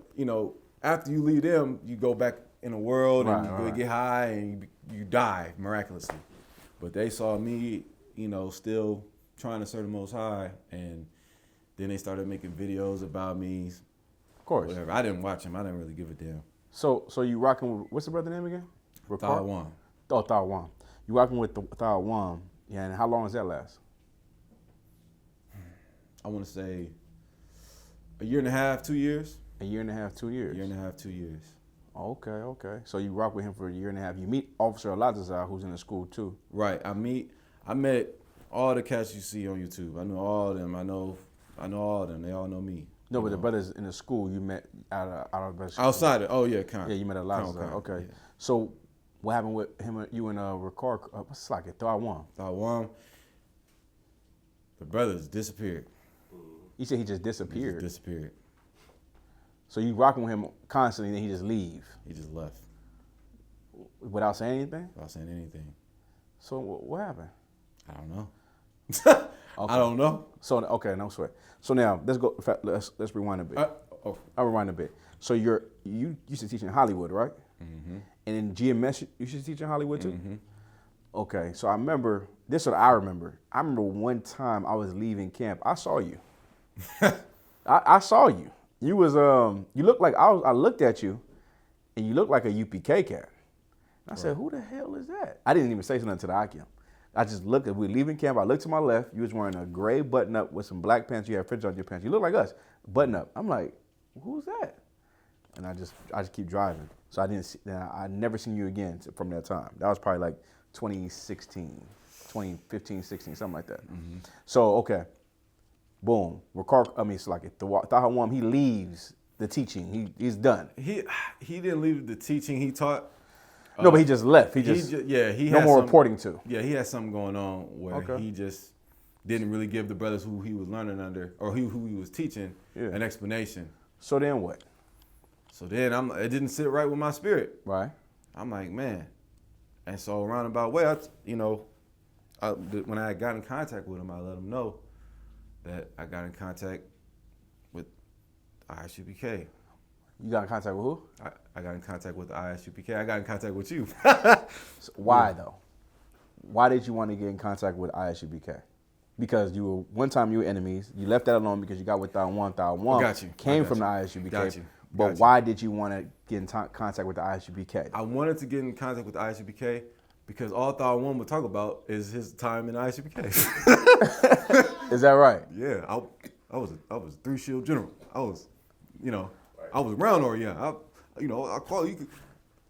Speaker 2: after you leave them, you go back in the world and you get high and you die miraculously. But they saw me, still trying to serve the Most High, and then they started making videos about me.
Speaker 1: Of course.
Speaker 2: Whatever. I didn't watch them. I didn't really give a damn.
Speaker 1: So you rocking with, what's the brother name again?
Speaker 2: Thawah.
Speaker 1: Oh, Thawah. You rocking with Thawah. Yeah, and how long does that last?
Speaker 2: I want to say a year and a half, 2 years.
Speaker 1: A year and a half, 2 years.
Speaker 2: A year and a half, 2 years.
Speaker 1: Okay. So you rock with him for a year and a half. You meet Officer Alatazar, who's in the school too.
Speaker 2: Right. I met all the cats you see on YouTube. I know all of them. I know all of them. They all know me.
Speaker 1: No, but the brothers in the school you met out of
Speaker 2: outside of, yeah, kind.
Speaker 1: Yeah, you met Alatazar. Okay.
Speaker 2: Yeah.
Speaker 1: So what happened with him and you and Ricard? What's it like it?
Speaker 2: Thawah. The brothers disappeared.
Speaker 1: You said he just disappeared.
Speaker 2: He just disappeared.
Speaker 1: So you rocking with him constantly, and then he just leave?
Speaker 2: He just left.
Speaker 1: Without saying anything?
Speaker 2: Without saying anything.
Speaker 1: So what happened?
Speaker 2: I don't know.
Speaker 1: Okay.
Speaker 2: I don't know.
Speaker 1: So okay, no sweat. So now let's go. Let's rewind a bit. I'll rewind a bit. So you used to teach in Hollywood, right?
Speaker 2: Mm-hmm.
Speaker 1: And in GMS, you used to teach in Hollywood too?
Speaker 2: Mm-hmm.
Speaker 1: Okay, so I remember, this is what I remember. I remember one time I was leaving camp. I saw you. I saw you. You was you looked like I looked at you, and you looked like a UPK cat. And I said, "Who the hell is that?" I didn't even say something to the eye cam. I just looked. We were leaving camp. I looked to my left. You was wearing a gray button up with some black pants. You had fringe on your pants. You look like us, button up. I'm like, "Who's that?" And I just keep driving. So I didn't see. I never seen you again from that time. That was probably like 2016, 2015, 16, something like that. Mm-hmm. So okay. Boom. It's like Thawah, he leaves the teaching. He's done.
Speaker 2: He didn't leave the teaching he taught.
Speaker 1: No, but he just left. He no more reporting to.
Speaker 2: Yeah, he had something going on where he just didn't really give the brothers who he was learning under or who he was teaching an explanation.
Speaker 1: So then what?
Speaker 2: So then it didn't sit right with my spirit.
Speaker 1: Right.
Speaker 2: I'm like, man. And so roundabout way, when I got in contact with him, I let him know that I got in contact with ISUPK.
Speaker 1: You got in contact with who?
Speaker 2: I got in contact with the ISUPK. I got in contact with you.
Speaker 1: So why though? Why did you want to get in contact with ISUPK? Because one time you were enemies. You left that alone because you got with Thawah. Thawah came from the ISUPK.
Speaker 2: Got you.
Speaker 1: But why did you want to get in contact with the ISUPK?
Speaker 2: I wanted to get in contact with the ISUPK because all Thawah would talk about is his time in the ISUPK.
Speaker 1: Is that right?
Speaker 2: Yeah, I was a 3-shield general. I was around Orion. I call you.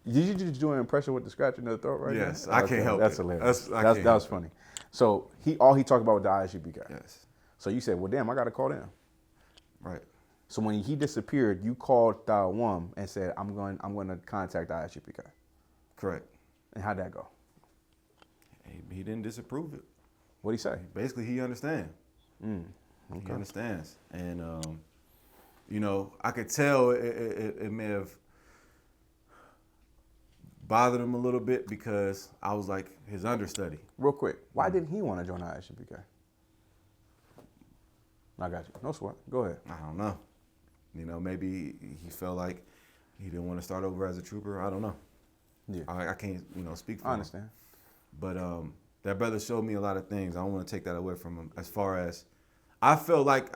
Speaker 1: Did you just do an impression with the scratch in the throat right now?
Speaker 2: Yes, I can't help
Speaker 1: That's
Speaker 2: it.
Speaker 1: hilarious. That was funny. So all he talked about was the ISUPK.
Speaker 2: Yes.
Speaker 1: So you said, well, damn, I got to call them.
Speaker 2: Right.
Speaker 1: So when he disappeared, you called Thawah and said, I'm going to contact the ISUPK.
Speaker 2: Correct.
Speaker 1: And how'd that go?
Speaker 2: He didn't disapprove it.
Speaker 1: What'd he say?
Speaker 2: Basically, he understands.
Speaker 1: Okay.
Speaker 2: He understands. And, I could tell it may have bothered him a little bit because I was like his understudy.
Speaker 1: Real quick, why didn't he want to join the ISUPK? I got you. No sweat. Go ahead.
Speaker 2: I don't know. Maybe he felt like he didn't want to start over as a trooper. I don't know.
Speaker 1: Yeah.
Speaker 2: I can't, speak for him.
Speaker 1: I understand.
Speaker 2: But that brother showed me a lot of things. I don't want to take that away from him. As far as I felt like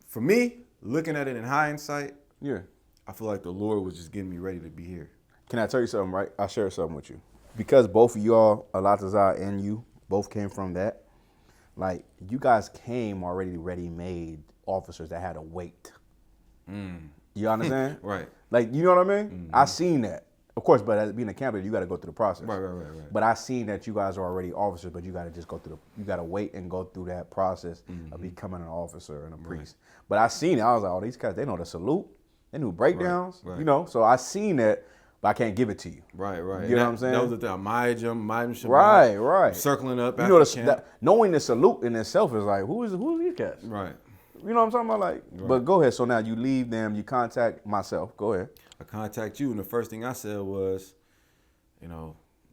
Speaker 2: for me, looking at it in hindsight, I feel like the Lord was just getting me ready to be here.
Speaker 1: Can I tell you something, right? I'll share something with you. Because both of y'all, Alatazar and you, both came from that. Like, you guys came already ready-made officers that had a weight. You understand?
Speaker 2: Right.
Speaker 1: Like, you know what I mean? Mm-hmm. I seen that. Of course, but as being a camper, you got to go through the process.
Speaker 2: Right.
Speaker 1: But I seen that you guys are already officers, but you got to just go through you got to wait and go through that process of becoming an officer and a priest. But I seen it. I was like, oh, these guys, they know the salute. They knew breakdowns.
Speaker 2: Right.
Speaker 1: So I seen that, but I can't give it to you.
Speaker 2: Right.
Speaker 1: You know what I'm saying?
Speaker 2: That was the thing. Mayim
Speaker 1: Shabbat. Right.
Speaker 2: Circling up.
Speaker 1: Knowing the salute in itself is like, who are these guys?
Speaker 2: Right.
Speaker 1: You know what I'm talking about? Like, right. But go ahead. So now you leave them, you contact myself. Go ahead.
Speaker 2: I contact you, and the first thing I said was,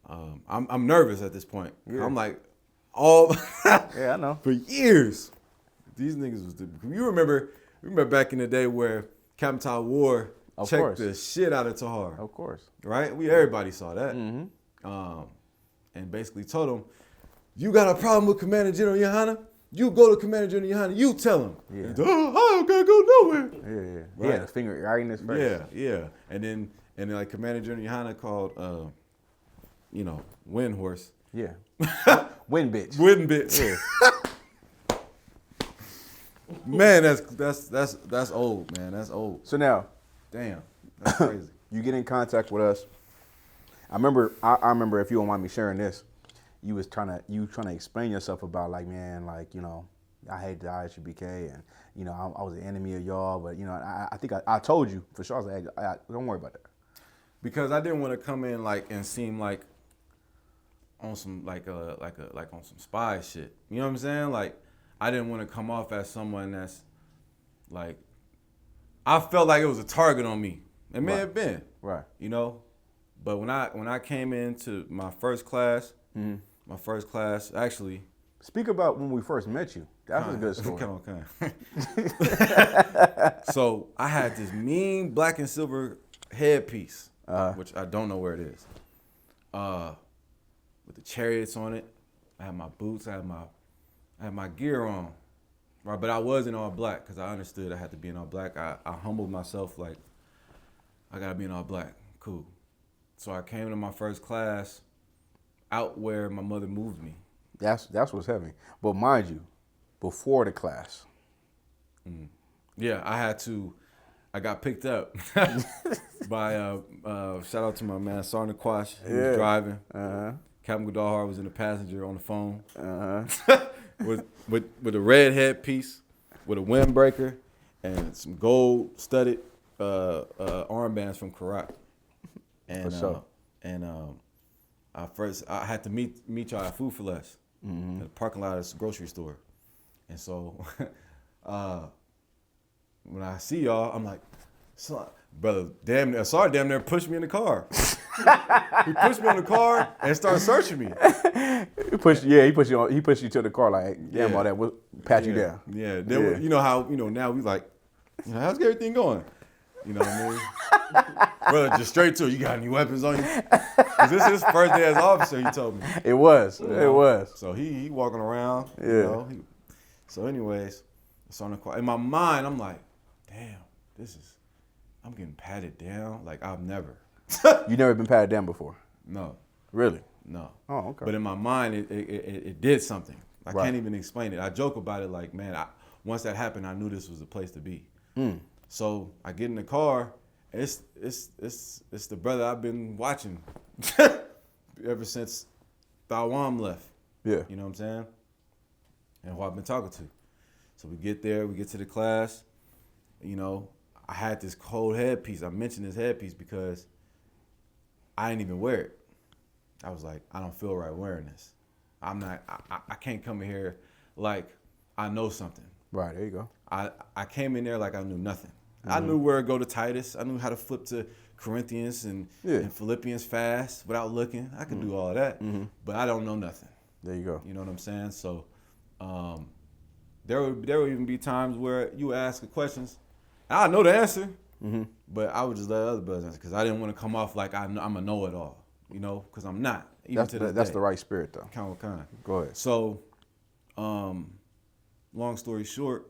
Speaker 2: I'm nervous at this point. Yeah. I'm like,
Speaker 1: yeah, I know.
Speaker 2: For years, these niggas was. You remember back in the day where Captain Thawah checked the shit out of Tahar.
Speaker 1: Of course.
Speaker 2: Right? Everybody saw that.
Speaker 1: Mm-hmm.
Speaker 2: And basically told him, you got a problem with Commander General Yohana? You go to Commander General Yohana, you tell him.
Speaker 1: Yeah.
Speaker 2: I don't gotta go nowhere.
Speaker 1: Yeah.
Speaker 2: Right?
Speaker 1: Yeah, the finger right in his face.
Speaker 2: Yeah. And then like Commander General Yohana called Wind Horse.
Speaker 1: Yeah. Wind bitch.
Speaker 2: Wind bitch.
Speaker 1: Yeah.
Speaker 2: Man, that's old, man. That's old.
Speaker 1: So now,
Speaker 2: damn, that's crazy.
Speaker 1: You get in contact with us. I remember if you don't mind me sharing this, you trying to explain yourself about like, man, like, I hate the ISUPK and I was an enemy of y'all, but I think I told you for sure. I was like, hey, don't worry about that.
Speaker 2: Because I didn't want to come in like and seem like on some like on some spy shit. You know what I'm saying? Like, I didn't want to come off as someone that's like, I felt like it was a target on me. It may have been.
Speaker 1: Right.
Speaker 2: But when I came into my first class, actually.
Speaker 1: Speak about when we first met you. That's a good story.
Speaker 2: So I had this mean black and silver headpiece, which I don't know where it is, with the chariots on it. I had my boots. I had my gear on, right? But I was in all black because I understood I had to be in all black. I humbled myself like, I gotta be in all black. Cool. So I came to my first class out where my mother moved me.
Speaker 1: That's what's heavy. But mind you, before the class.
Speaker 2: Yeah, I got picked up by, shout out to my man, Sergeant Quash. He was driving. Captain Gadahar was in the passenger on the phone. With a red headpiece. with a windbreaker and some gold studded armbands from Karak. And
Speaker 1: For sure.
Speaker 2: I had to meet y'all at Food for Less in the parking lot of this grocery store. And so when I see y'all, I'm like, son, brother, damn near pushed me in the car. He pushed me in the car and started searching me.
Speaker 1: He pushed you to the car like, damn, all that will pat you down.
Speaker 2: Yeah. Then, you know how, now we like, how's everything going? You know what I mean? Brother, just straight to it. You got any weapons on you? Because this is his first day as officer, he told me.
Speaker 1: It was. It was.
Speaker 2: So he walking around.
Speaker 1: Yeah.
Speaker 2: So anyways, it's on the car. In my mind, I'm like, damn, I'm getting patted down like I've never.
Speaker 1: You never been patted down before?
Speaker 2: No.
Speaker 1: Really?
Speaker 2: No.
Speaker 1: Oh, okay.
Speaker 2: But in my mind, it did something. I
Speaker 1: Right.
Speaker 2: can't even explain it. I joke about it like, man, once that happened, I knew this was the place to be. So I get in the car. It's the brother I've been watching ever since Thawah left.
Speaker 1: Yeah.
Speaker 2: You know what I'm saying? And who I've been talking to. So we get there, we get to the class. I had this cold headpiece. I mentioned this headpiece because I didn't even wear it. I was like, I don't feel right wearing this. I can't come in here like I know something.
Speaker 1: Right, there you go.
Speaker 2: I came in there like I knew nothing. I knew where to go to Titus. I knew how to flip to Corinthians and Philippians fast without looking. I could do all that, but I don't know nothing.
Speaker 1: There you go.
Speaker 2: You know what I'm saying? So there would even be times where you ask questions, and I know the answer, but I would just let other brothers answer because I didn't want to come off like I'm a know-it-all, because I'm not. Even
Speaker 1: That's the right spirit, though.
Speaker 2: Kind.
Speaker 1: Go ahead.
Speaker 2: So, long story short,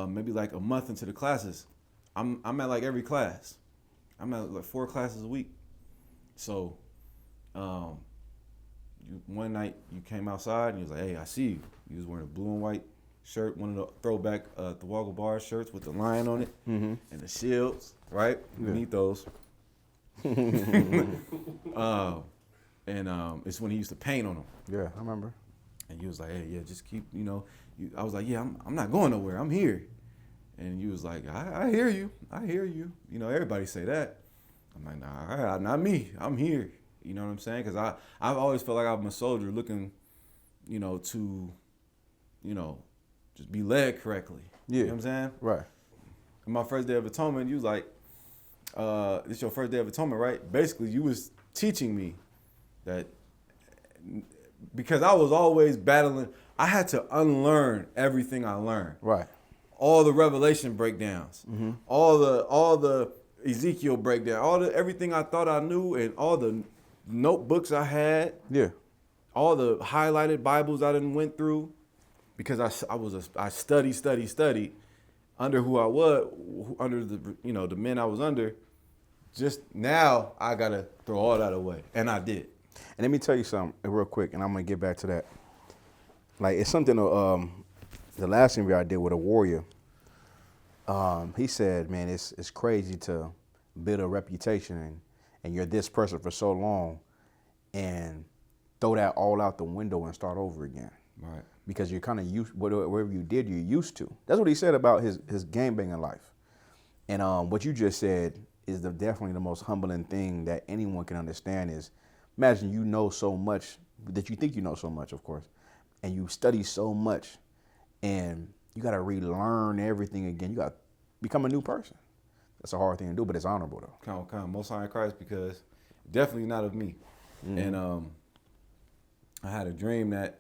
Speaker 2: maybe like a month into the classes, I'm at like every class. I'm at like 4 classes a week. So, one night you came outside and you was like, hey, I see you. You was wearing a blue and white shirt, one of the throwback Thawah Gabar shirts with the lion on it and the shields, right? You need those. It's when he used to paint on them.
Speaker 1: Yeah, I remember.
Speaker 2: And you was like, hey, yeah, just keep, I was like, yeah, I'm not going nowhere. I'm here. And you was like, I hear you. I hear you. Everybody say that. I'm like, nah, not me. I'm here. You know what I'm saying? Because I've always felt like I'm a soldier looking, to, just be led correctly.
Speaker 1: Yeah.
Speaker 2: You know what I'm saying?
Speaker 1: Right.
Speaker 2: And my first day of atonement, you was like, this your first day of atonement, right? Basically, you was teaching me that because I was always battling, I had to unlearn everything I learned.
Speaker 1: Right.
Speaker 2: All the Revelation breakdowns, all the Ezekiel breakdown, everything I thought I knew, and all the notebooks I had. Yeah. All the highlighted Bibles I done went through, because I studied under who I was, under the men I was under. Just now I gotta throw all that away, and I did.
Speaker 1: And let me tell you something real quick, and I'm gonna get back to that. Like, it's something. The last interview I did with a warrior, he said, "Man, it's crazy to build a reputation, and you're this person for so long, and throw that all out the window and start over again."
Speaker 2: Right.
Speaker 1: Because you're kind of used, whatever you did, you're used to. That's what he said about his gangbanging life. And what you just said is definitely the most humbling thing that anyone can understand is, imagine you know so much, that you think you know so much, of course, and you study so much, and you got to relearn everything again. You got to become a new person. That's a hard thing to do, but it's honorable, though.
Speaker 2: Come, most high in Christ, because definitely not of me. And I had a dream that,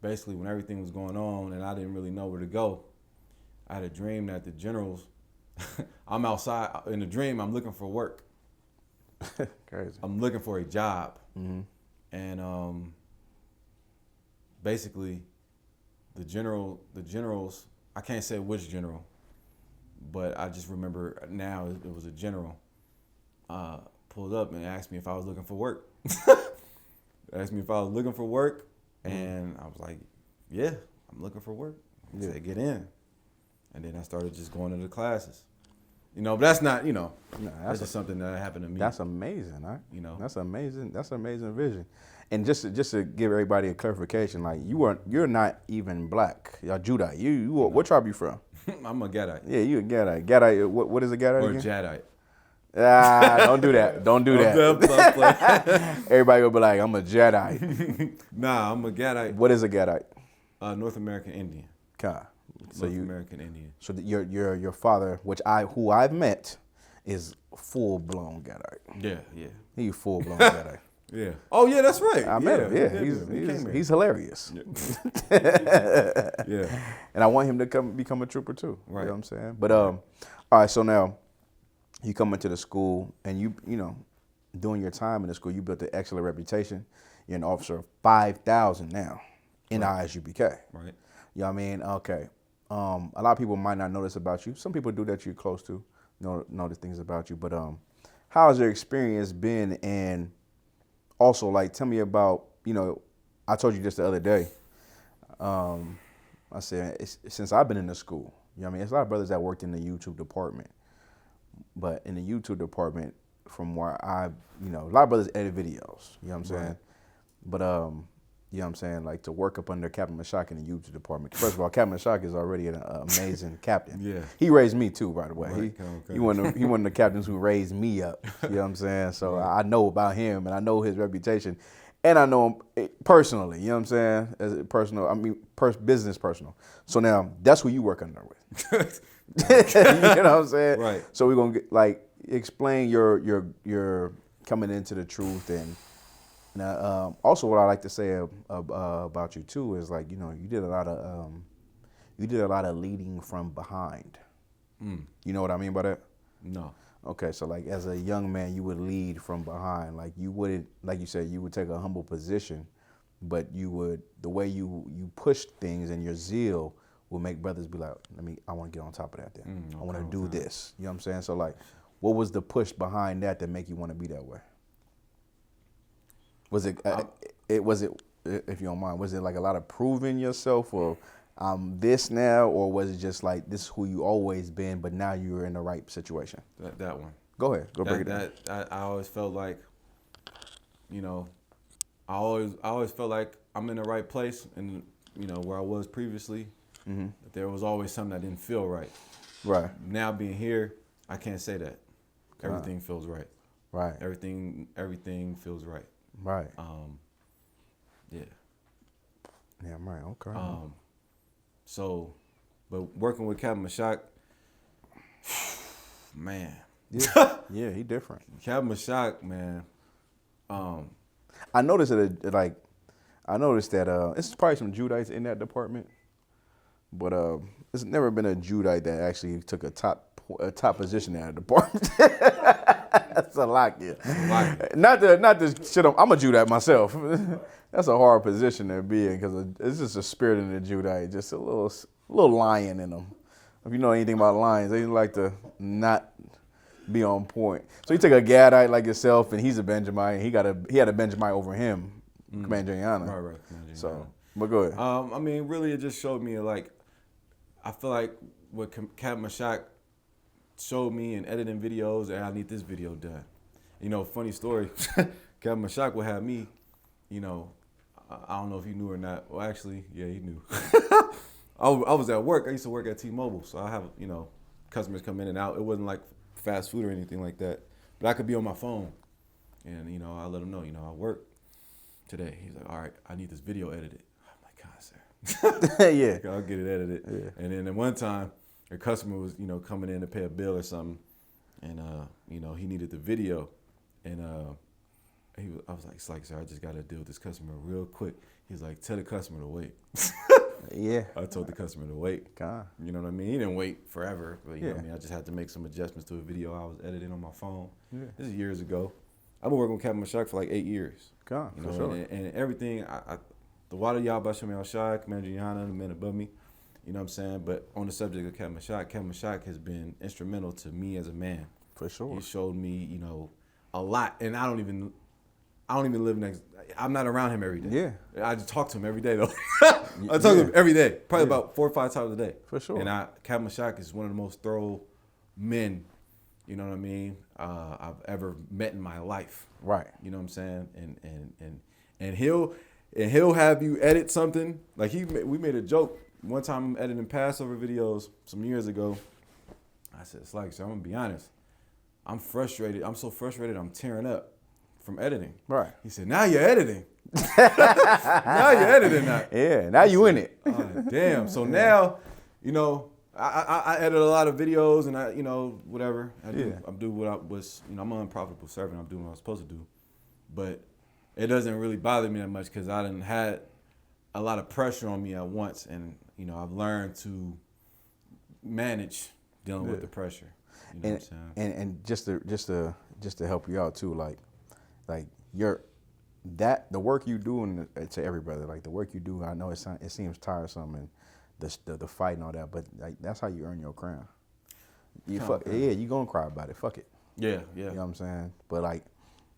Speaker 2: basically when everything was going on and I didn't really know where to go. I had a dream that the generals, I'm outside in the dream, I'm looking for work.
Speaker 1: Crazy.
Speaker 2: I'm looking for a job. And basically the generals, I can't say which general, but I just remember now it was a general, pulled up and asked me if I was looking for work. Asked me if I was looking for work, and I was like, yeah, I'm looking for work. He said, get in. And then I started just going to the classes. But that's not,
Speaker 1: Nah,
Speaker 2: that's just something that happened to me.
Speaker 1: That's amazing, huh? That's amazing. That's an amazing vision. And just to give everybody a clarification, like you're not even black. You're Judite. You what tribe you from?
Speaker 2: I'm a Gadite.
Speaker 1: Yeah, you a Gadite. Gadite. What is a Gadite
Speaker 2: Or
Speaker 1: again?
Speaker 2: Jadite.
Speaker 1: Don't do that. Don't do that. Everybody will be like, I'm a Jedi.
Speaker 2: Nah, I'm a Gadite.
Speaker 1: What is a Gadite?
Speaker 2: North American Indian.
Speaker 1: God. So
Speaker 2: North American Indian.
Speaker 1: So your father, who I've met, is full blown Gadite.
Speaker 2: Yeah.
Speaker 1: He's full blown Gadite.
Speaker 2: Yeah. Oh yeah, that's right.
Speaker 1: I met him. Yeah, he's hilarious.
Speaker 2: Yeah.
Speaker 1: And I want him to become a trooper too.
Speaker 2: Right.
Speaker 1: You know what I'm saying? But all right. So now you come into the school, and you during your time in the school, you built an excellent reputation. You're an officer of 5,000 now in ISUBK.
Speaker 2: Right.
Speaker 1: You know what I mean? Okay. A lot of people might not notice about you. Some people do that you're close to, notice things about you. But how has your experience been? And also, like, tell me about, I told you just the other day, I said, since I've been in the school, you know what I mean? There's a lot of brothers that worked in the YouTube department. But in the YouTube department, from where a lot of brothers edit videos, you know what I'm saying?
Speaker 2: Right.
Speaker 1: But, you know what I'm saying? Like, to work up under Captain Mashak in the YouTube department. First of all, Captain Mashak is already an amazing captain.
Speaker 2: Yeah.
Speaker 1: He raised me too, by the way.
Speaker 2: Right.
Speaker 1: He one of the captains who raised me up. You know what I'm saying? So
Speaker 2: Right.
Speaker 1: I know about him, and I know his reputation. And I know him personally, you know what I'm saying? As a personal, business personal. So now, that's who you work under with. You know what I'm saying?
Speaker 2: Right.
Speaker 1: So we're going to explain your coming into the truth. And also what I like to say about you too is, like, you did a lot of leading from behind. You know what I mean by that?
Speaker 2: No.
Speaker 1: Okay, so like as a young man, you would lead from behind. Like you wouldn't, like you said, you would take a humble position, but the way you push things and your zeal will make brothers be like, I want to get on top of that then. I want to do this. You know what I'm saying? So like, what was the push behind that make you want to be that way? Was it, if you don't mind, was it like a lot of proving yourself, or this now, or was it just like this is who you always been, but now you're in the right situation?
Speaker 2: That one.
Speaker 1: Go ahead. Break it down.
Speaker 2: I always felt like, I always felt like I'm in the right place, and where I was previously, but there was always something that didn't feel right.
Speaker 1: Right.
Speaker 2: Now being here, I can't say that. Everything feels right.
Speaker 1: Right.
Speaker 2: Everything feels right.
Speaker 1: Right.
Speaker 2: Yeah.
Speaker 1: Yeah, right. Okay.
Speaker 2: So, but working with Captain Mashak, man.
Speaker 1: Yeah, he different.
Speaker 2: Captain Mashak, man.
Speaker 1: I noticed that it's probably some Judites in that department, but it's never been a Judite that actually took a top position in that department. That's a lot, yeah. Not to shit on. I'm a Judite myself. That's a hard position to be in because it's just a spirit in the Judite, just a little lion in them. If you know anything about lions, they like to not be on point. So you take a Gadite like yourself, and he's a Benjamite. He had a Benjamite over him, Commander Jayana.
Speaker 2: Right. Commander
Speaker 1: So, but go ahead.
Speaker 2: Really, it just showed me, like, I feel like what Captain Mashak showed me in editing videos, and I need this video done. Funny story, Captain Mashak would have me, I don't know if he knew or not. Well, actually, yeah, he knew. I was at work. I used to work at T-Mobile, so I have, customers come in and out. It wasn't like fast food or anything like that, but I could be on my phone, and I let him know, I work today. He's like, all right, I need this video edited. I'm like, God, sir.
Speaker 1: Yeah.
Speaker 2: I'll get it edited.
Speaker 1: Yeah.
Speaker 2: And then at one time, a customer was, coming in to pay a bill or something, and he needed the video, and I was like, sir, I just got to deal with this customer real quick. He's like, tell the customer to wait.
Speaker 1: Yeah.
Speaker 2: I told the customer to wait.
Speaker 1: God.
Speaker 2: You know what I mean? He didn't wait forever, but you know
Speaker 1: Yeah.
Speaker 2: what I mean? I just had to make some adjustments to a video I was editing on my phone.
Speaker 1: Yeah.
Speaker 2: This is years ago. I've been working with Captain Mashak for like 8 years.
Speaker 1: God,
Speaker 2: You
Speaker 1: for
Speaker 2: know,
Speaker 1: sure.
Speaker 2: and everything, the water y'all Basham Al-Shai, Commander Yana, the men above me, you know what I'm saying? But on the subject of Captain Mashak has been instrumental to me as a man.
Speaker 1: For sure.
Speaker 2: He showed me, a lot, and I don't even live next. I'm not around him every day.
Speaker 1: Yeah.
Speaker 2: I just talk to him every day though. I talk to him every day, probably about 4 or 5 times a day.
Speaker 1: For sure.
Speaker 2: And Captain Mashak is one of the most thorough men you know what I mean, I've ever met in my life.
Speaker 1: Right.
Speaker 2: You know what I'm saying? And he'll have you edit something. Like we made a joke one time. I'm editing Passover videos some years ago. I said, it's like, so I'm gonna be honest. I'm frustrated. I'm so frustrated. I'm tearing up from editing.
Speaker 1: Right.
Speaker 2: He said, now you're editing. Now you're editing that.
Speaker 1: Yeah. Now you in it.
Speaker 2: Oh, damn. So now, you know, I edit a lot of videos and I, you know, whatever. I do what I was, you know, I'm an unprofitable servant. I'm doing what I'm supposed to do. But it doesn't really bother me that much because I done had a lot of pressure on me at once. And, you know, I've learned to manage dealing with the pressure. You know what I'm saying?
Speaker 1: And just to help you out too, like the work you do, and to every brother, like the work you do, I know it seems tiresome and the fight and all that, but like that's how you earn your crown. You gonna cry about it. Fuck it.
Speaker 2: Yeah.
Speaker 1: You know what I'm saying? But like,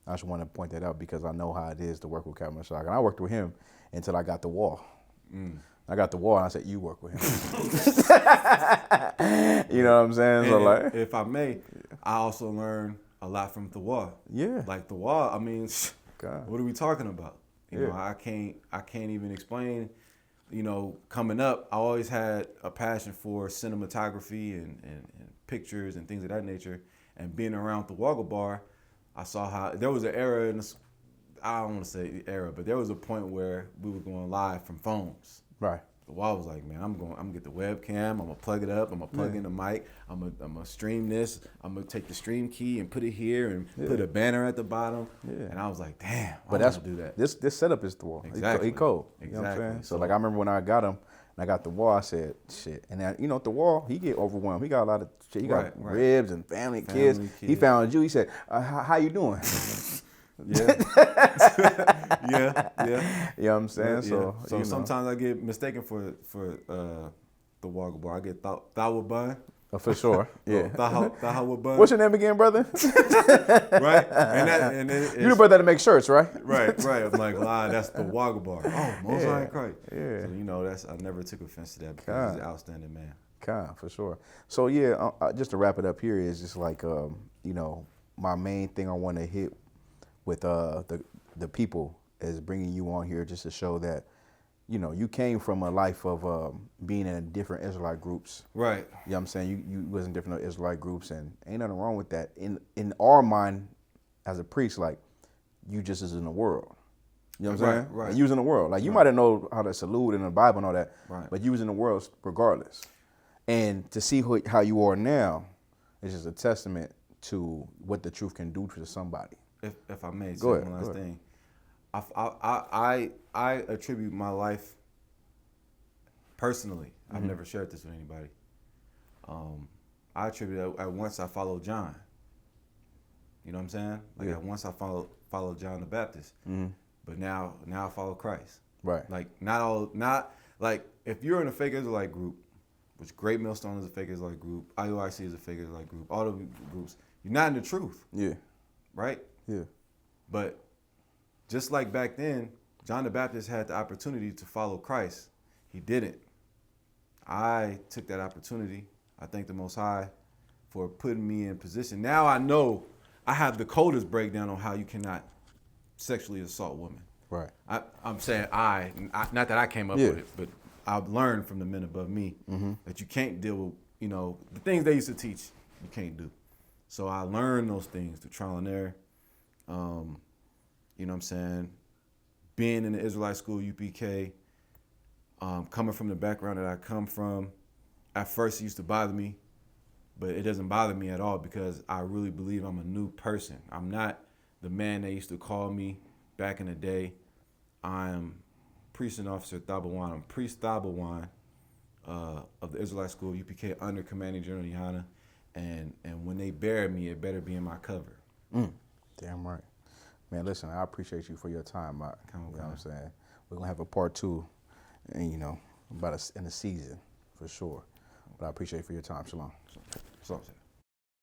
Speaker 1: I just want to point that out because I know how it is to work with Captain Mashak, and I worked with him until I got the wall. I got the wall, and I said, "You work with him." You know what I'm saying? So like,
Speaker 2: if I may, I also learned a lot from Thawah.
Speaker 1: Yeah.
Speaker 2: Like Thawah, I mean,
Speaker 1: God.
Speaker 2: What are we talking about? You know, I can't even explain. You know, coming up, I always had a passion for cinematography and pictures and things of that nature. And being around Thawah Gabar, I saw how there was an era in this, I don't want to say era, but there was a point where we were going live from phones.
Speaker 1: Right.
Speaker 2: Thawah was like, man, I'm gonna get the webcam, I'm gonna plug it up, I'm gonna plug in the mic, I'm gonna stream this, I'm gonna take the stream key and put it here and put a banner at the bottom. Yeah. And I was like, damn,
Speaker 1: but
Speaker 2: that's do that.
Speaker 1: This setup is Thawah.
Speaker 2: Exactly.
Speaker 1: He cold.
Speaker 2: Exactly.
Speaker 1: You know what I'm saying? So like I remember when I got him and I got Thawah, I said, shit. And then, you know, Thawah, he get overwhelmed. He got a lot of shit. He got ribs and family kids. He found you. He said, how you doing?
Speaker 2: Yeah. You
Speaker 1: know what I'm saying? So
Speaker 2: sometimes I get mistaken for Thawah Gabar. I get Thawah Bun.
Speaker 1: For sure. Yeah.
Speaker 2: Thawah Bun.
Speaker 1: What's your name again, brother?
Speaker 2: Right. And
Speaker 1: you the brother that make shirts, right?
Speaker 2: Right. I'm like, that's Thawah Gabar. Oh, Most High Christ.
Speaker 1: Yeah.
Speaker 2: So, you know, I never took offense to that because he's an outstanding man.
Speaker 1: For sure. So yeah, just to wrap it up here is just like, you know, my main thing I want to hit with the people is bringing you on here just to show that, you know, you came from a life of being in different Israelite groups.
Speaker 2: Right.
Speaker 1: You know what I'm saying? You was in different Israelite groups, and ain't nothing wrong with that. In our mind, as a priest, like, you just is in the world. You know what I'm saying?
Speaker 2: Right.
Speaker 1: And you was in the world. Like, you might have known how to salute in the Bible and all that, but you was in the world regardless. And to see how you are now is just a testament to what the truth can do to somebody.
Speaker 2: If I may say
Speaker 1: one
Speaker 2: last thing, I attribute my life personally. I've never shared this with anybody. I attribute at once I followed John. You know what I'm saying? Like at once I followed John the Baptist, but now I follow Christ.
Speaker 1: Right.
Speaker 2: Like not like if you're in a fake Israelite group, which Great Millstone is a fake Israelite group, IOIC is a fake Israelite group, all the groups, you're not in the truth.
Speaker 1: Yeah.
Speaker 2: Right?
Speaker 1: Yeah.
Speaker 2: But just like back then, John the Baptist had the opportunity to follow Christ. He didn't. I took that opportunity. I thank the Most High for putting me in position. Now I know I have the coldest breakdown on how you cannot sexually assault women.
Speaker 1: Right.
Speaker 2: I'm saying not that I came up with it, but I've learned from the men above me that you can't deal with, you know, the things they used to teach, you can't do. So I learned those things through trial and error. You know what I'm saying? Being in the Israelite school, UPK, coming from the background that I come from, at first it used to bother me, but it doesn't bother me at all because I really believe I'm a new person. I'm not the man they used to call me back in the day. I'm Priest and Officer Thabawan. I'm Priest Thabawan of the Israelite school, UPK, under Commanding General Yana. And when they bury me, it better be in my cover.
Speaker 1: Damn right. Man, listen, I appreciate you for your time, Mark. You know what I'm saying? We're going to have a part 2, and, you know, in the season, for sure. But I appreciate you for your time. Shalom.
Speaker 2: Shalom.